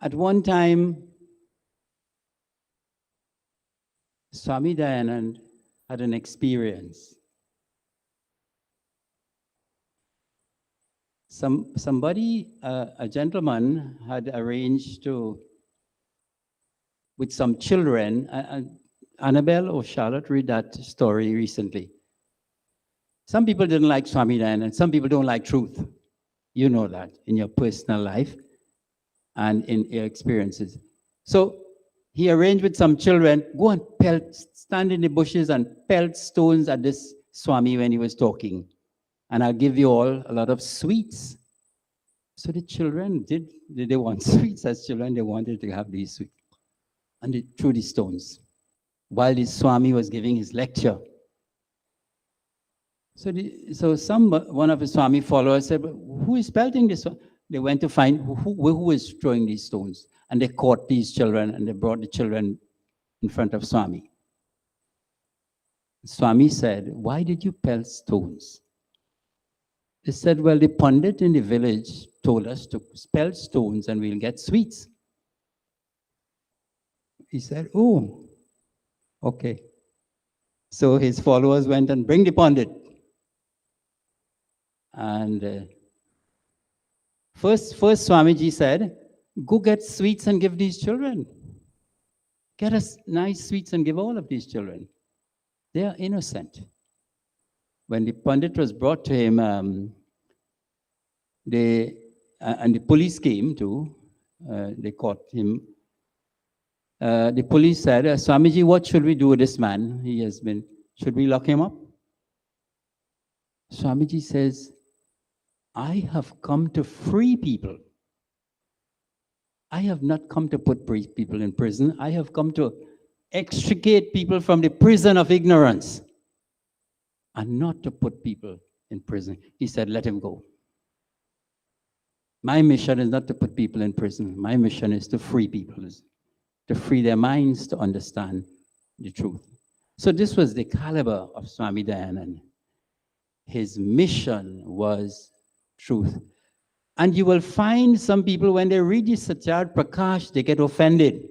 At one time, Swami Dayanand had an experience. Somebody, a gentleman, had arranged with some children. Annabelle or Charlotte read that story recently. Some people didn't like Swami Dayanand, some people don't like truth. You know that in your personal life and in your experiences. So he arranged with some children, go and stand in the bushes and pelt stones at this Swami when he was talking. And I'll give you all a lot of sweets. So the children they want sweets as children, they wanted to have these sweets. And they threw the stones while the Swami was giving his lecture. So one of the Swami followers said, who is pelting this one? They went to find who was throwing these stones. And they caught these children and they brought the children in front of Swami. Swami said, why did you pelt stones? They said, well, the Pandit in the village told us to pelt stones and we'll get sweets. He said, oh, okay. So his followers went and bring the Pandit. And first Swamiji said, go get sweets and give these children. Get us nice sweets and give all of these children. They are innocent. When the Pandit was brought to him, and the police came too. They caught him. The police said, Swamiji, what should we do with this man? Should we lock him up? Swamiji says, I have come to free people. I have not come to put people in prison. I have come to extricate people from the prison of ignorance and not to put people in prison. He said, let him go. My mission is not to put people in prison. My mission is to free people, to free their minds to understand the truth. So this was the caliber of Swami Dayanand. His mission was truth. And you will find some people, when they read the Satyarth Prakash, they get offended.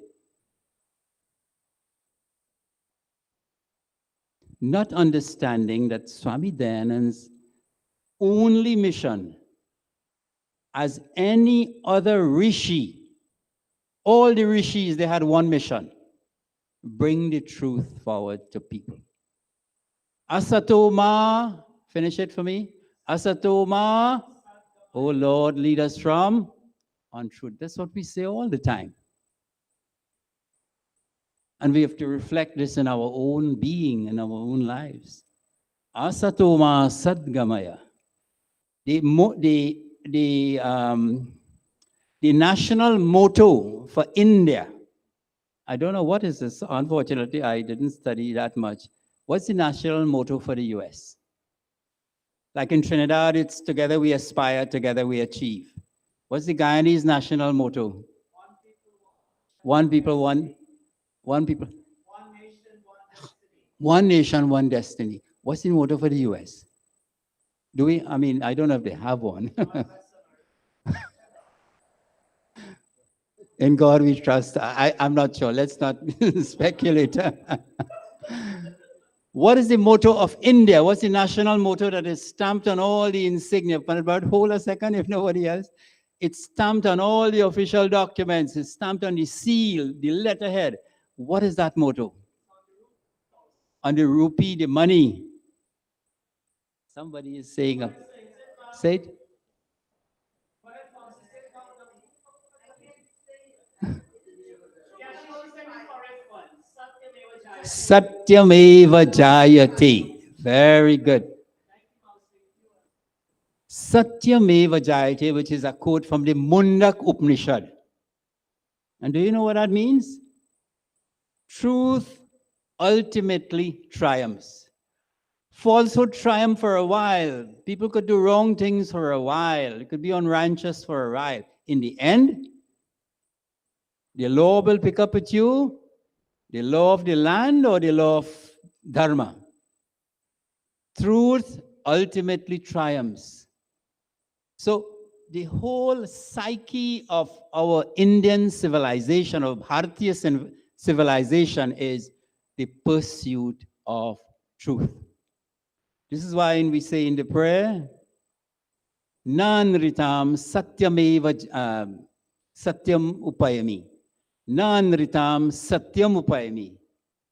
Not understanding that Swami Dayanand's only mission, as any other Rishi, all the Rishis, they had one mission: bring the truth forward to people. Asato ma, finish it for me. Asato ma, oh Lord, lead us from untruth. That's what we say all the time. And we have to reflect this in our own being, in our own lives. Asato ma sadgamaya. The national motto for India, I don't know what is this. Unfortunately, I didn't study that much. What's the national motto for the US? Like in Trinidad, it's together we aspire, together we achieve. What's the Guyanese national motto? One people, one people. One nation, one destiny. What's the motto for the US? Do we? I mean, I don't know if they have one. In God we trust. I'm not sure. Let's not speculate. What is the motto of India? What's the national motto that is stamped on all the insignia? But hold a second, if nobody else. It's stamped on all the official documents. It's stamped on the seal, the letterhead. What is that motto? On the rupee, the money. Somebody is saying, say it. Satyameva Jayati. Very good. Satyameva Jayati, which is a quote from the Mundak Upanishad. And do you know what that means? Truth ultimately triumphs. Falsehood triumph for a while. People could do wrong things for a while. It could be unrighteous for a while. In the end, the law will pick up with you, the law of the land or the law of dharma. Truth ultimately triumphs. So the whole psyche of our Indian civilization, of Bharatiya civilization, is the pursuit of truth. This is why we say in the prayer, Nan ritam satyameva satyam upayami. Nan ritam satyam upayami.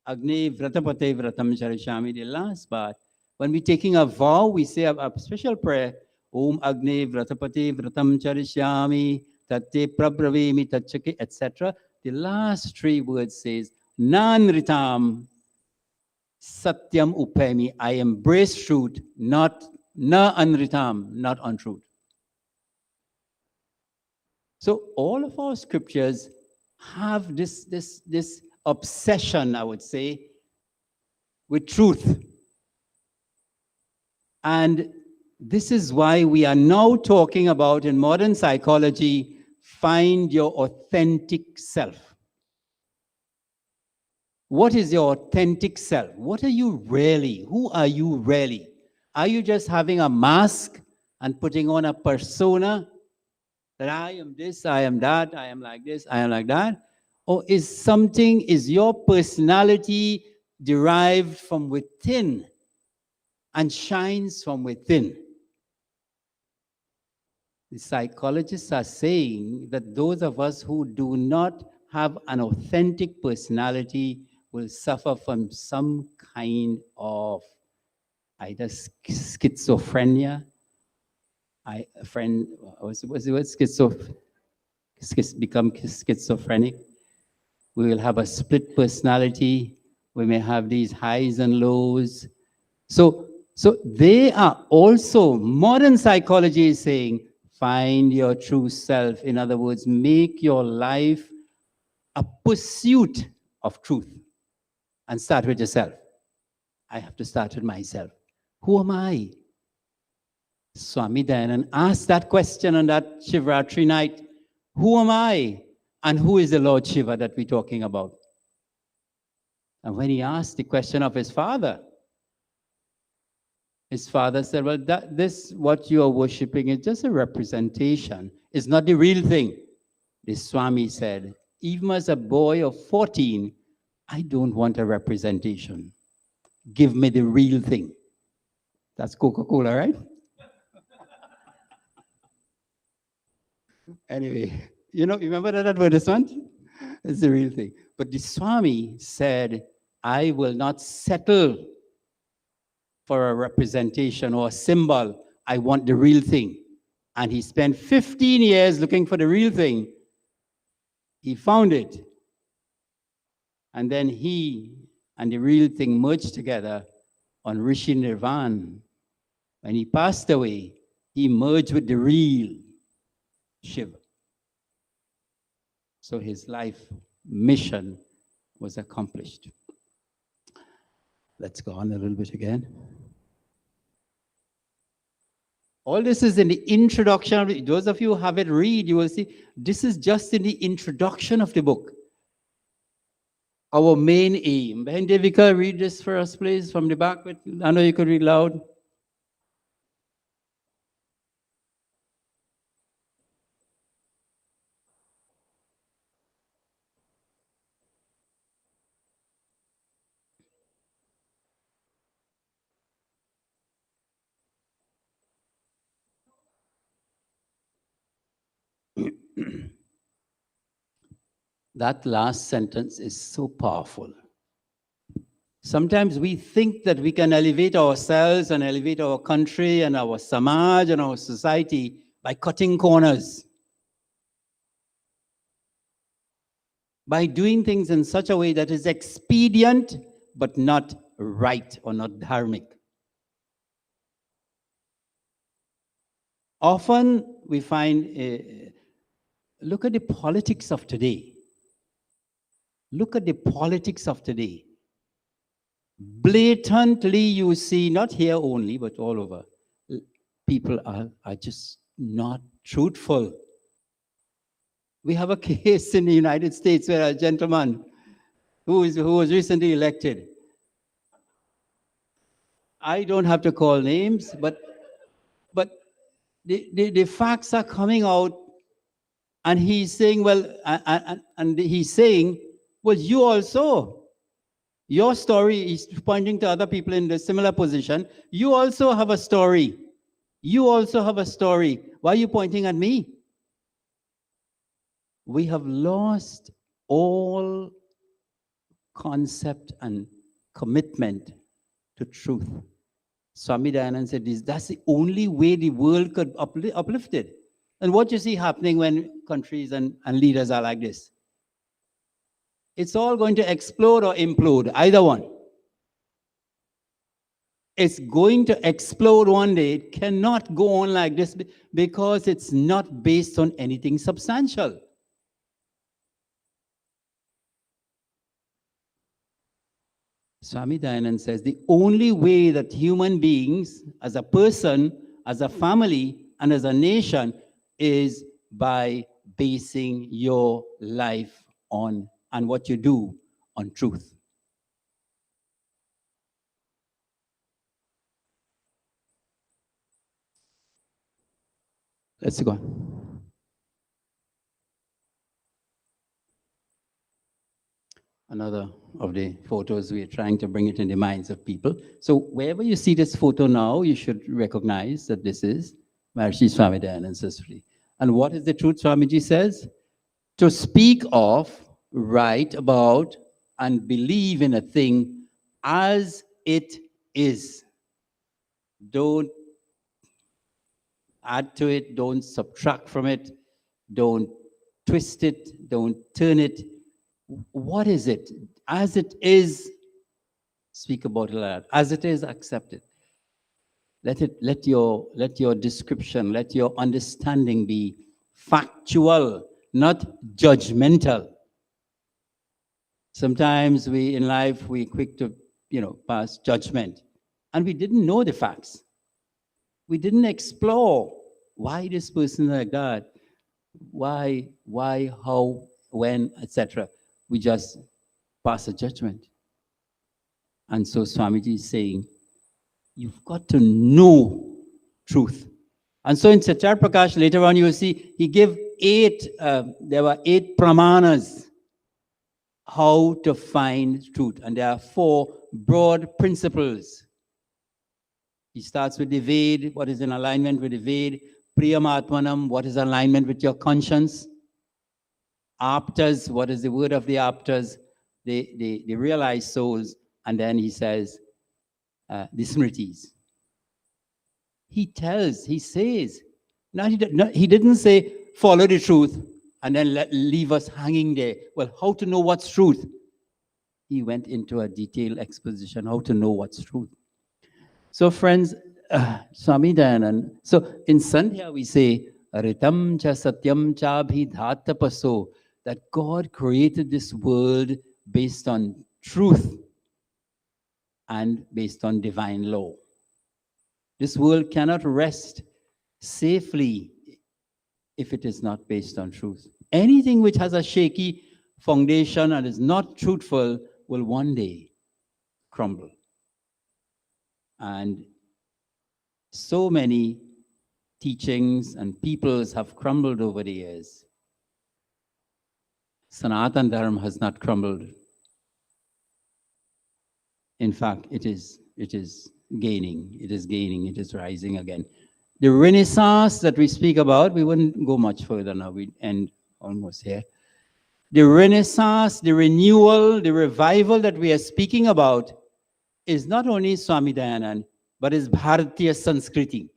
Agne vratapate vratam charishami. The last part. When we're taking a vow, we say a special prayer. Om Agne Vratapati Vratam Charishyami Tate Prabravemi Tachake, etc. The last three words says, Nan Ritam Satyam Upemi. I embrace truth, not Na Anritam, not untruth. So all of our scriptures have this obsession, I would say, with truth. And this is why we are now talking about, in modern psychology, find your authentic self. What is your authentic self? What are you really? Who are you really? Are you just having a mask and putting on a persona that I am this, I am that, I am like this, I am like that? Or is your personality derived from within and shines from within? The psychologists are saying that those of us who do not have an authentic personality will suffer from some kind of either schizophrenia. Become schizophrenic. We will have a split personality. We may have these highs and lows. So they are also, modern psychology is saying, find your true self. In other words, make your life a pursuit of truth. And start with yourself. I have to start with myself. Who am I? Swami Dayanand asked that question on that Shivaraatri night. Who am I? And who is the Lord Shiva that we're talking about? And when he asked the question of his father said, well, this, what you are worshipping is just a representation. It's not the real thing. The Swami said, even as a boy of 14, I don't want a representation. Give me the real thing. That's Coca-Cola, right? Anyway, you remember that advertisement? It's the real thing. But the Swami said, I will not settle for a representation or a symbol. I want the real thing. And he spent 15 years looking for the real thing. He found it. And then he and the real thing merged together on Rishi Nirvan. When he passed away, he merged with the real Shiva. So his life mission was accomplished. Let's go on a little bit again. All this is in the introduction. Those of you who have it read, you will see this is just in the introduction of the book. Our main aim. Ben Devika, read this for us, please, from the back. I know you could read loud. That last sentence is so powerful. Sometimes we think that we can elevate ourselves and elevate our country and our samaj and our society by cutting corners, by doing things in such a way that is expedient but not right or not dharmic. Often we find, look at the politics of today. Look at the politics of today. Blatantly, you see, not here only, but all over, people are just not truthful. We have a case in the United States where a gentleman who was recently elected, I don't have to call names, but the facts are coming out, and he's saying, well, and he's saying, well, you also, your story is pointing to other people in the similar position. You also have a story. You also have a story. Why are you pointing at me? We have lost all concept and commitment to truth. Swami Dayanand said that's the only way the world could uplifted. And what you see happening when countries and leaders are like this? It's all going to explode or implode, either one. It's going to explode one day. It cannot go on like this because it's not based on anything substantial. Swami Dayanand says the only way that human beings, as a person, as a family, and as a nation, is by basing your life on and what you do on truth. Let's go on. Another of the photos, we are trying to bring it in the minds of people. So wherever you see this photo now, you should recognize that this is Maharishi Swami Dayanand Saraswati. And what is the truth Swamiji says? To speak of, write about, and believe in a thing as it is. Don't add to it, don't subtract from it, don't twist it, don't turn it. What is it? As it is, speak about it like that. As it is, accept it. Let your description, let your understanding be factual, not judgmental. Sometimes in life, we're quick to, pass judgment. And we didn't know the facts. We didn't explore why this person like that, why, how, when, etc. We just pass a judgment. And so Swamiji is saying, you've got to know truth. And so in Satyar Prakash, later on you will see, he gave there were 8 pramanas how to find truth. And there are 4 broad principles. He starts with the Ved, what is in alignment with the Ved. Priyam Atmanam, what is alignment with your conscience. Aptas, what is the word of the aptas, the realized souls. And then he says, the Smritis. He says, he didn't say, follow the truth and then leave us hanging there. Well, how to know what's truth? He went into a detailed exposition, how to know what's truth. So friends, Swami Dayanand, so in Sandhya we say, Ritam cha satyam cha bhidhatapaso, that God created this world based on truth and based on divine law. This world cannot rest safely if it is not based on truth. Anything which has a shaky foundation and is not truthful will one day crumble. And so many teachings and peoples have crumbled over the years. Sanatan Dharma has not crumbled. In fact, it is gaining, it is rising again. The Renaissance that we speak about, we wouldn't go much further now, we end almost here. The Renaissance, the renewal, the revival that we are speaking about is not only Swami Dayanand, but is Bharatiya Sanskriti.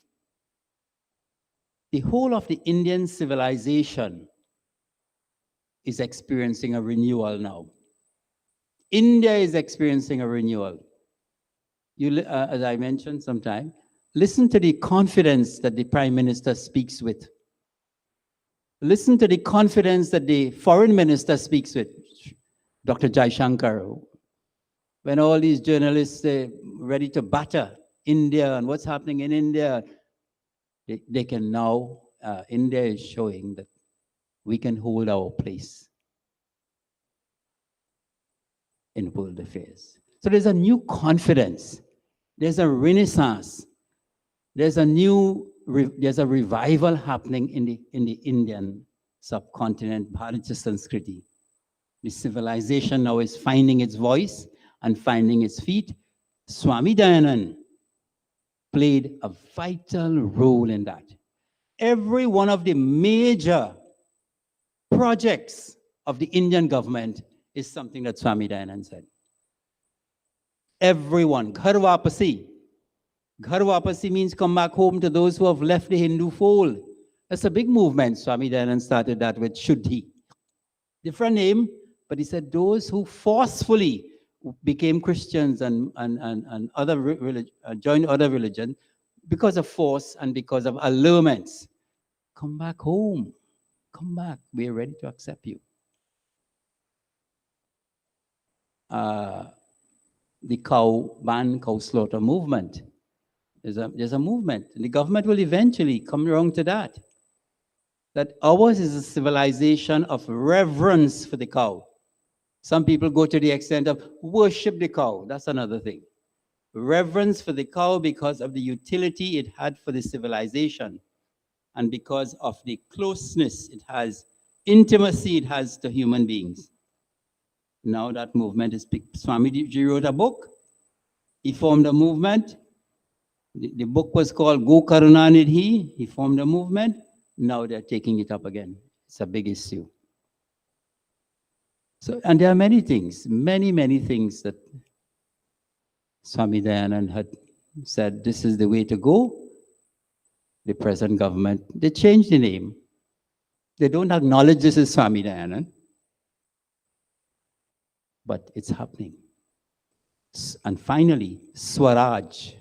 The whole of the Indian civilization is experiencing a renewal now. India is experiencing a renewal. As I mentioned sometime, listen to the confidence that the Prime Minister speaks with. Listen to the confidence that the Foreign Minister speaks with, Dr. Jaishankar. When all these journalists are ready to batter India and what's happening in India, they can now, India is showing that we can hold our place in world affairs. So there's a new confidence. There's a renaissance. There's a revival happening in the Indian subcontinent, Bharatiya Sanskriti. The civilization now is finding its voice and finding its feet. Swami Dayanand played a vital role in that. Every one of the major projects of the Indian government is something that Swami Dayanand said. Everyone. Ghar Wapasi. Ghar Wapasi means come back home to those who have left the Hindu fold. That's a big movement. Swami Dayanand started that with Shuddhi. Different name, but he said those who forcefully became Christians and joined other religion because of force and because of allurements. Come back home. Come back. We are ready to accept you. The ban cow slaughter movement. There's a movement. And the government will eventually come around to that. That ours is a civilization of reverence for the cow. Some people go to the extent of worship the cow. That's another thing. Reverence for the cow because of the utility it had for the civilization and because of the closeness it has, intimacy it has to human beings. Now that movement is big. Swamiji wrote a book. He formed a movement. The book was called Go Karunanidhi. He formed a movement. Now they're taking it up again. It's a big issue. So, and there are many things, many things that Swami Dayanand had said, this is the way to go. The present government, they changed the name. They don't acknowledge this as Swami Dayanand. but it's happening. And finally, Swaraj.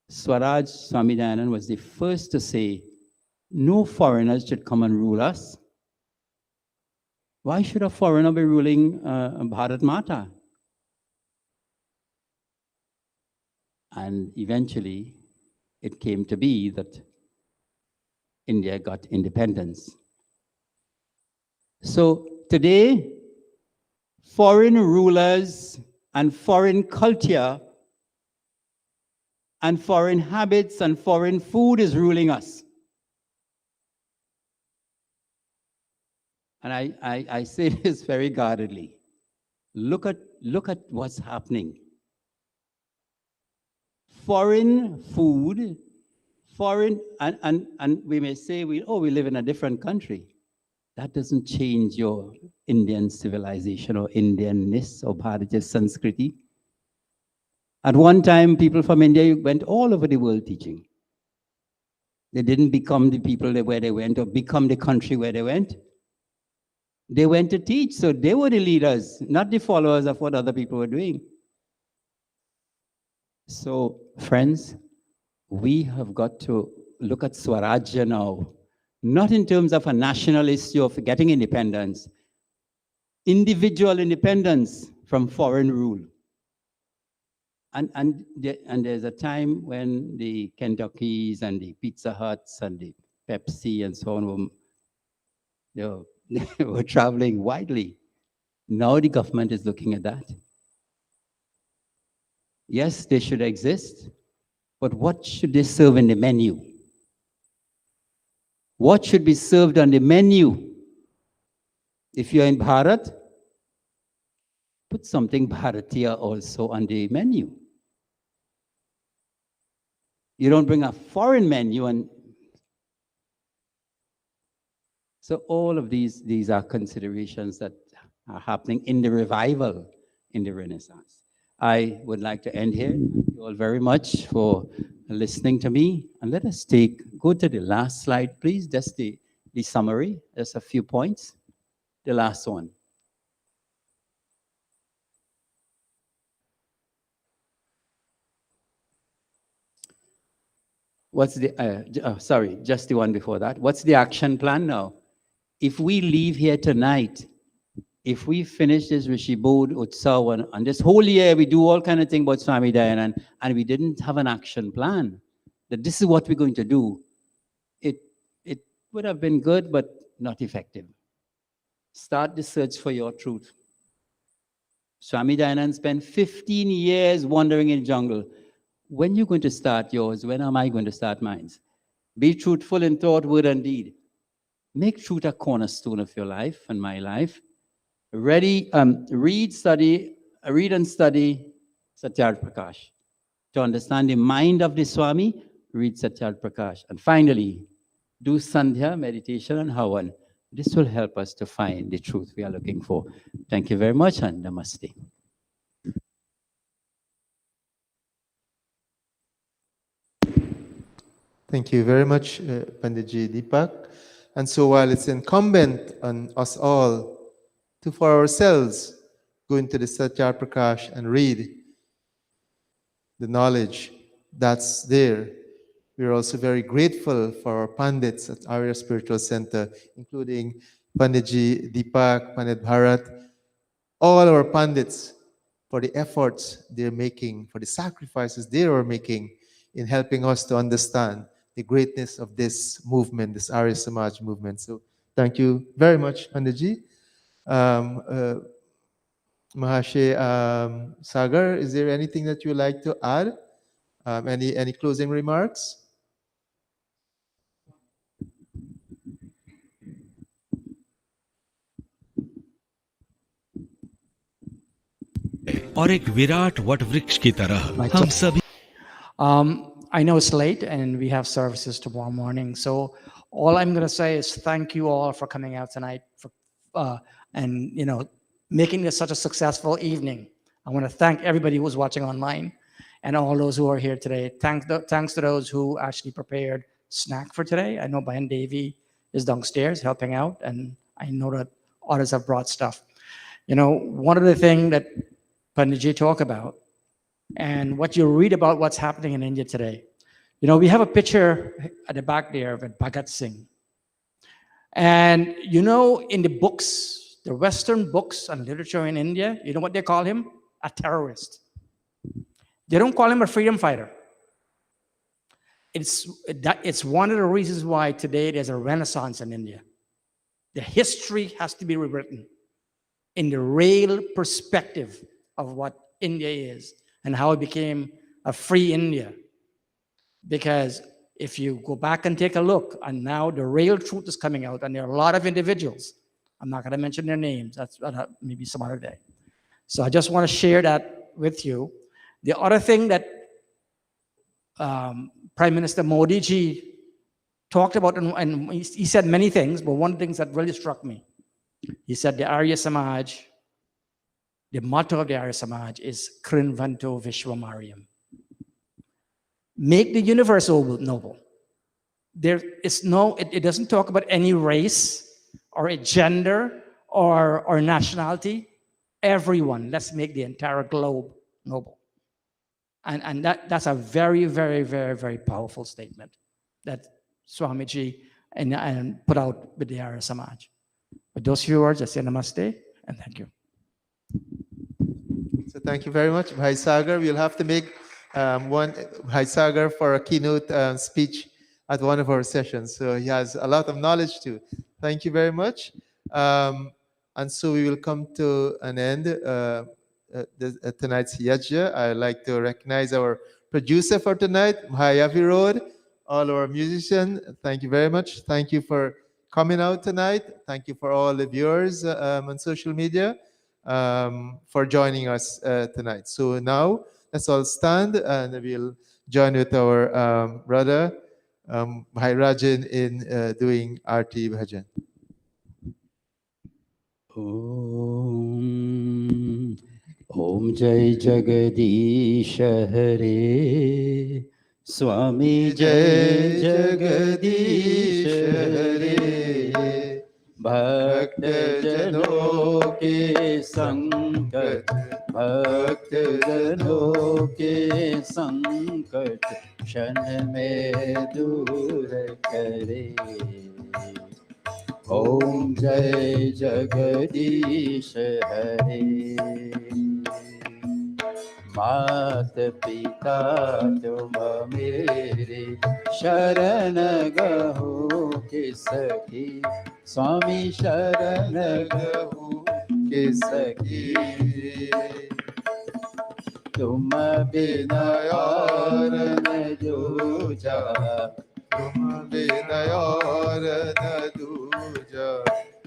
Swaraj, Swami Dayanand was the first to say, no foreigners should come and rule us. Why should a foreigner be ruling Bharat Mata? And eventually, it came to be that India got independence. So today, foreign rulers and foreign culture and foreign habits and foreign food is ruling us. And I say this very guardedly. Look at what's happening. Foreign food, foreign, and we may say we live in a different country. That doesn't change your Indian civilization or Indianness or Bharatiya Sanskriti. At one time, people from India went all over the world teaching. They didn't become the people where they went or become the country where they went. They went to teach, so they were the leaders, not the followers of what other people were doing. So, friends, we have got to look at Swarajya now, not in terms of a national issue of getting independence, individual independence from foreign rule. And there's a time when the Kentuckys and the Pizza Huts and the Pepsi and so on were traveling widely. Now the government is looking at that. Yes, they should exist, but what should they serve in the menu? What should be served on the menu? If you're in Bharat, put something Bharatiya also on the menu. You don't bring a foreign menu. And so all of these are considerations that are happening in the revival, in the Renaissance. I would like to end here. Thank you all very much for listening to me. And let us go to the last slide, please. Just the summary. Just a few points. The last one. What's the, sorry, just the one before that. What's the action plan now? If we leave here tonight, if we finish this Rishi Bodh, Utsav, and this whole year we do all kind of things about Swami Dayanand, and we didn't have an action plan, that this is what we're going to do, it would have been good, but not effective. Start the search for your truth. Swami Dayanand spent 15 years wandering in the jungle. When are you going to start yours? When am I going to start mine? Be truthful in thought, word, and deed. Make truth a cornerstone of your life and my life. Read and study Satyarth Prakash. To understand the mind of the Swami, read Satyarth Prakash. And finally, do Sandhya, meditation, and Havan. This will help us to find the truth we are looking for. Thank you very much, and namaste. Thank you very much, Panditji Deepak. And so while it's incumbent on us all to, for ourselves, go into the Satyarth Prakash and read the knowledge that's there, we're also very grateful for our Pandits at Arya Spiritual Center, including Panditji Deepak, Pandit Bharat, all our Pandits, for the efforts they're making, for the sacrifices they are making in helping us to understand the greatness of this movement, this Arya Samaj movement. So thank you very much, Panditji. Mahashe Sagar, is there anything that you would like to add? Any closing remarks? और एक विराट वटवृक्ष की तरह हम सभी I know it's late and we have services tomorrow morning. So all I'm going to say is thank you all for coming out tonight and making this such a successful evening. I want to thank everybody who's watching online and all those who are here today. Thanks to those who actually prepared snack for today. I know Bayan Devi is downstairs helping out, and I know that others have brought stuff. You know, one of the things that Panditji talk about, and what you read about what's happening in India today. You know, we have a picture at the back there of Bhagat Singh. And you know, in the books, the Western books and literature in India, you know what they call him? A terrorist. They don't call him a freedom fighter. It's one of the reasons why today there's a renaissance in India. The history has to be rewritten in the real perspective of what India is and how it became a free India. Because if you go back and take a look, and now the real truth is coming out, and there are a lot of individuals, I'm not going to mention their names, that's maybe some other day. So I just want to share that with you. The other thing that Prime Minister Modi ji talked about, and he said many things, but one of the things that really struck me, he said the Arya Samaj, the motto of the Arya Samaj is Krinvanto Vishwamariam. Make the universe noble. There is no, it doesn't talk about any race or a gender or nationality. Everyone, let's make the entire globe noble. And that's a very, very, very, very powerful statement that Swamiji and put out with the Arya Samaj. With those few words, I say namaste and thank you. So thank you very much, Bhai Sagar. We'll have to make one Bhai Sagar for a keynote speech at one of our sessions. So he has a lot of knowledge too. Thank you very much. And so we will come to an end tonight's Yajna. I'd like to recognize our producer for tonight, Bhai Avirod, all our musicians. Thank you very much. Thank you for coming out tonight. Thank you for all the viewers on social media for joining us tonight. So now let's all stand and we'll join with our brother Bhai Rajan in doing Aarti Bhajan. Om Jai Jagadish Hare Swami Jai Jagadish Hare Bhakt Jano ke sankat Bhakt Jano ke sankat Kshan mein dur kare Om Jai Jagadish Hare Mat Pita Tum Mere Sharan Gahu Kisaki Swami Sharan Gahu Kisaki Tum Bina Aur N Jooja Tum Bina Aur N Jooja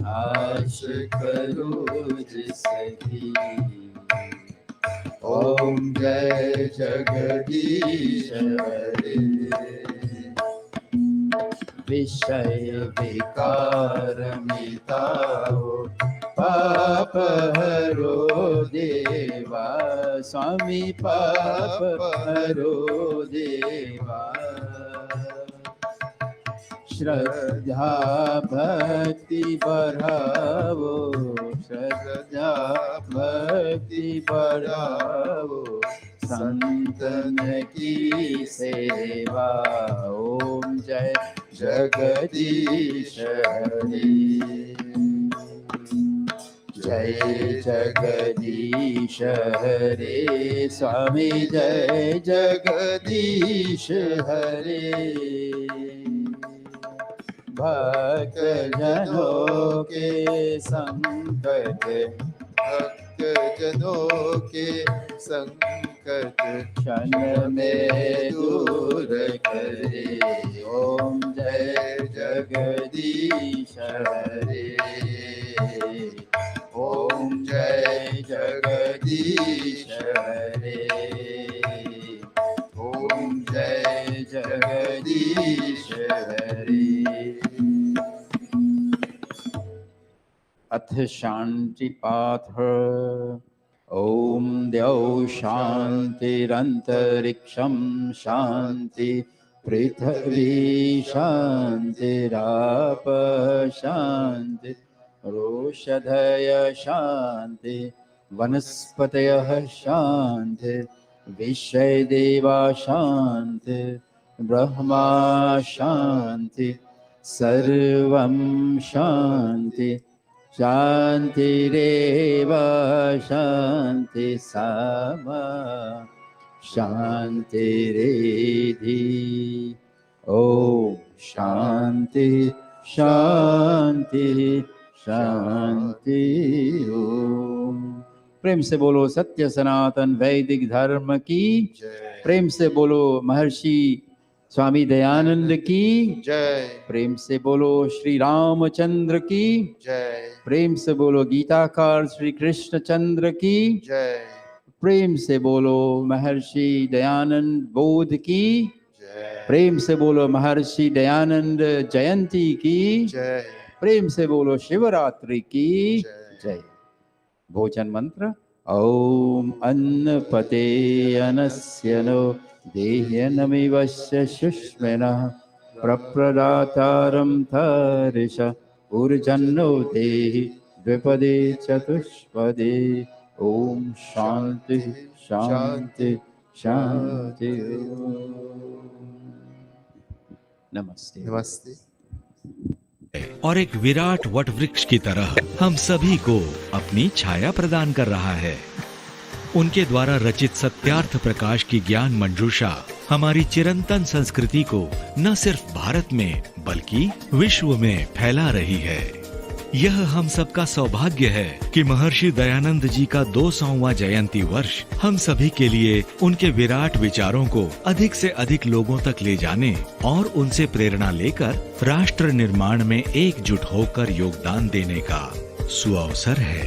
Ash Karu Jisaki Om Jai Jagadish Hare Vishay Vikar Mitao Papa Haro Deva Swami Papa Haro Deva Shraddha Bhakti Badhavo Shraddha Bhakti Badhavo Santan ki seva Om Jai Jagadish Hare Jai Jagadish Hare Swami Jai Jagadish Hare Bhakt Jano ke sankat Bhakt Jano ke sankat Kshan mein dur kare Om Jai Jagadish Hare Om Jai Jagadish Hare Om Jai Jagadish Hare अथ शांति पाठ ओम द्यौ शांतिरंतरिक्षं शांति पृथ्वी शांतिराप शांति रोषधय शान्ति वनस्पतयः शान्ति विषयदेवा शान्ति ब्रह्मा शान्ति सर्वं शान्ति शान्तिरेव शान्ति सामा शान्तिरेधि ॐ शान्ति शान्ति शान्ति ओम। प्रेम से बोलो सत्य सनातन वैदिक धर्म की जय प्रेम से बोलो महर्षि स्वामी दयानंद की जय प्रेम से बोलो श्री रामचंद्र की जय प्रेम से बोलो गीताकार श्री कृष्ण चंद्र की जय प्रेम से बोलो महर्षि दयानंद बोध की जय प्रेम से बोलो महर्षि दयानंद जयंती की जय प्रेम से बोलो शिवरात्रि की जय। जय। भोजन मंत्र ओम अन्नपते अनस्य नो देह्यनमिवस्य शुष्मिनः प्रप्रदातारं तरिष ऊर्जन्नो देहि द्विपदे चतुष्पदे ओम शांति शांति शांति नमस्ते नमस्ते। और एक विराट वट वृक्ष की तरह हम सभी को अपनी छाया प्रदान कर रहा है। उनके द्वारा रचित सत्यार्थ प्रकाश की ज्ञान मंजूषा हमारी चिरंतन संस्कृति को न सिर्फ भारत में बल्कि विश्व में फैला रही है। यह हम सबका सौभाग्य है कि महर्षि दयानंद जी का 200वां जयंती वर्ष हम सभी के लिए उनके विराट विचारों को अधिक से अधिक लोगों तक ले जाने और उनसे प्रेरणा लेकर राष्ट्र निर्माण में एकजुट होकर योगदान देने का सुअवसर है।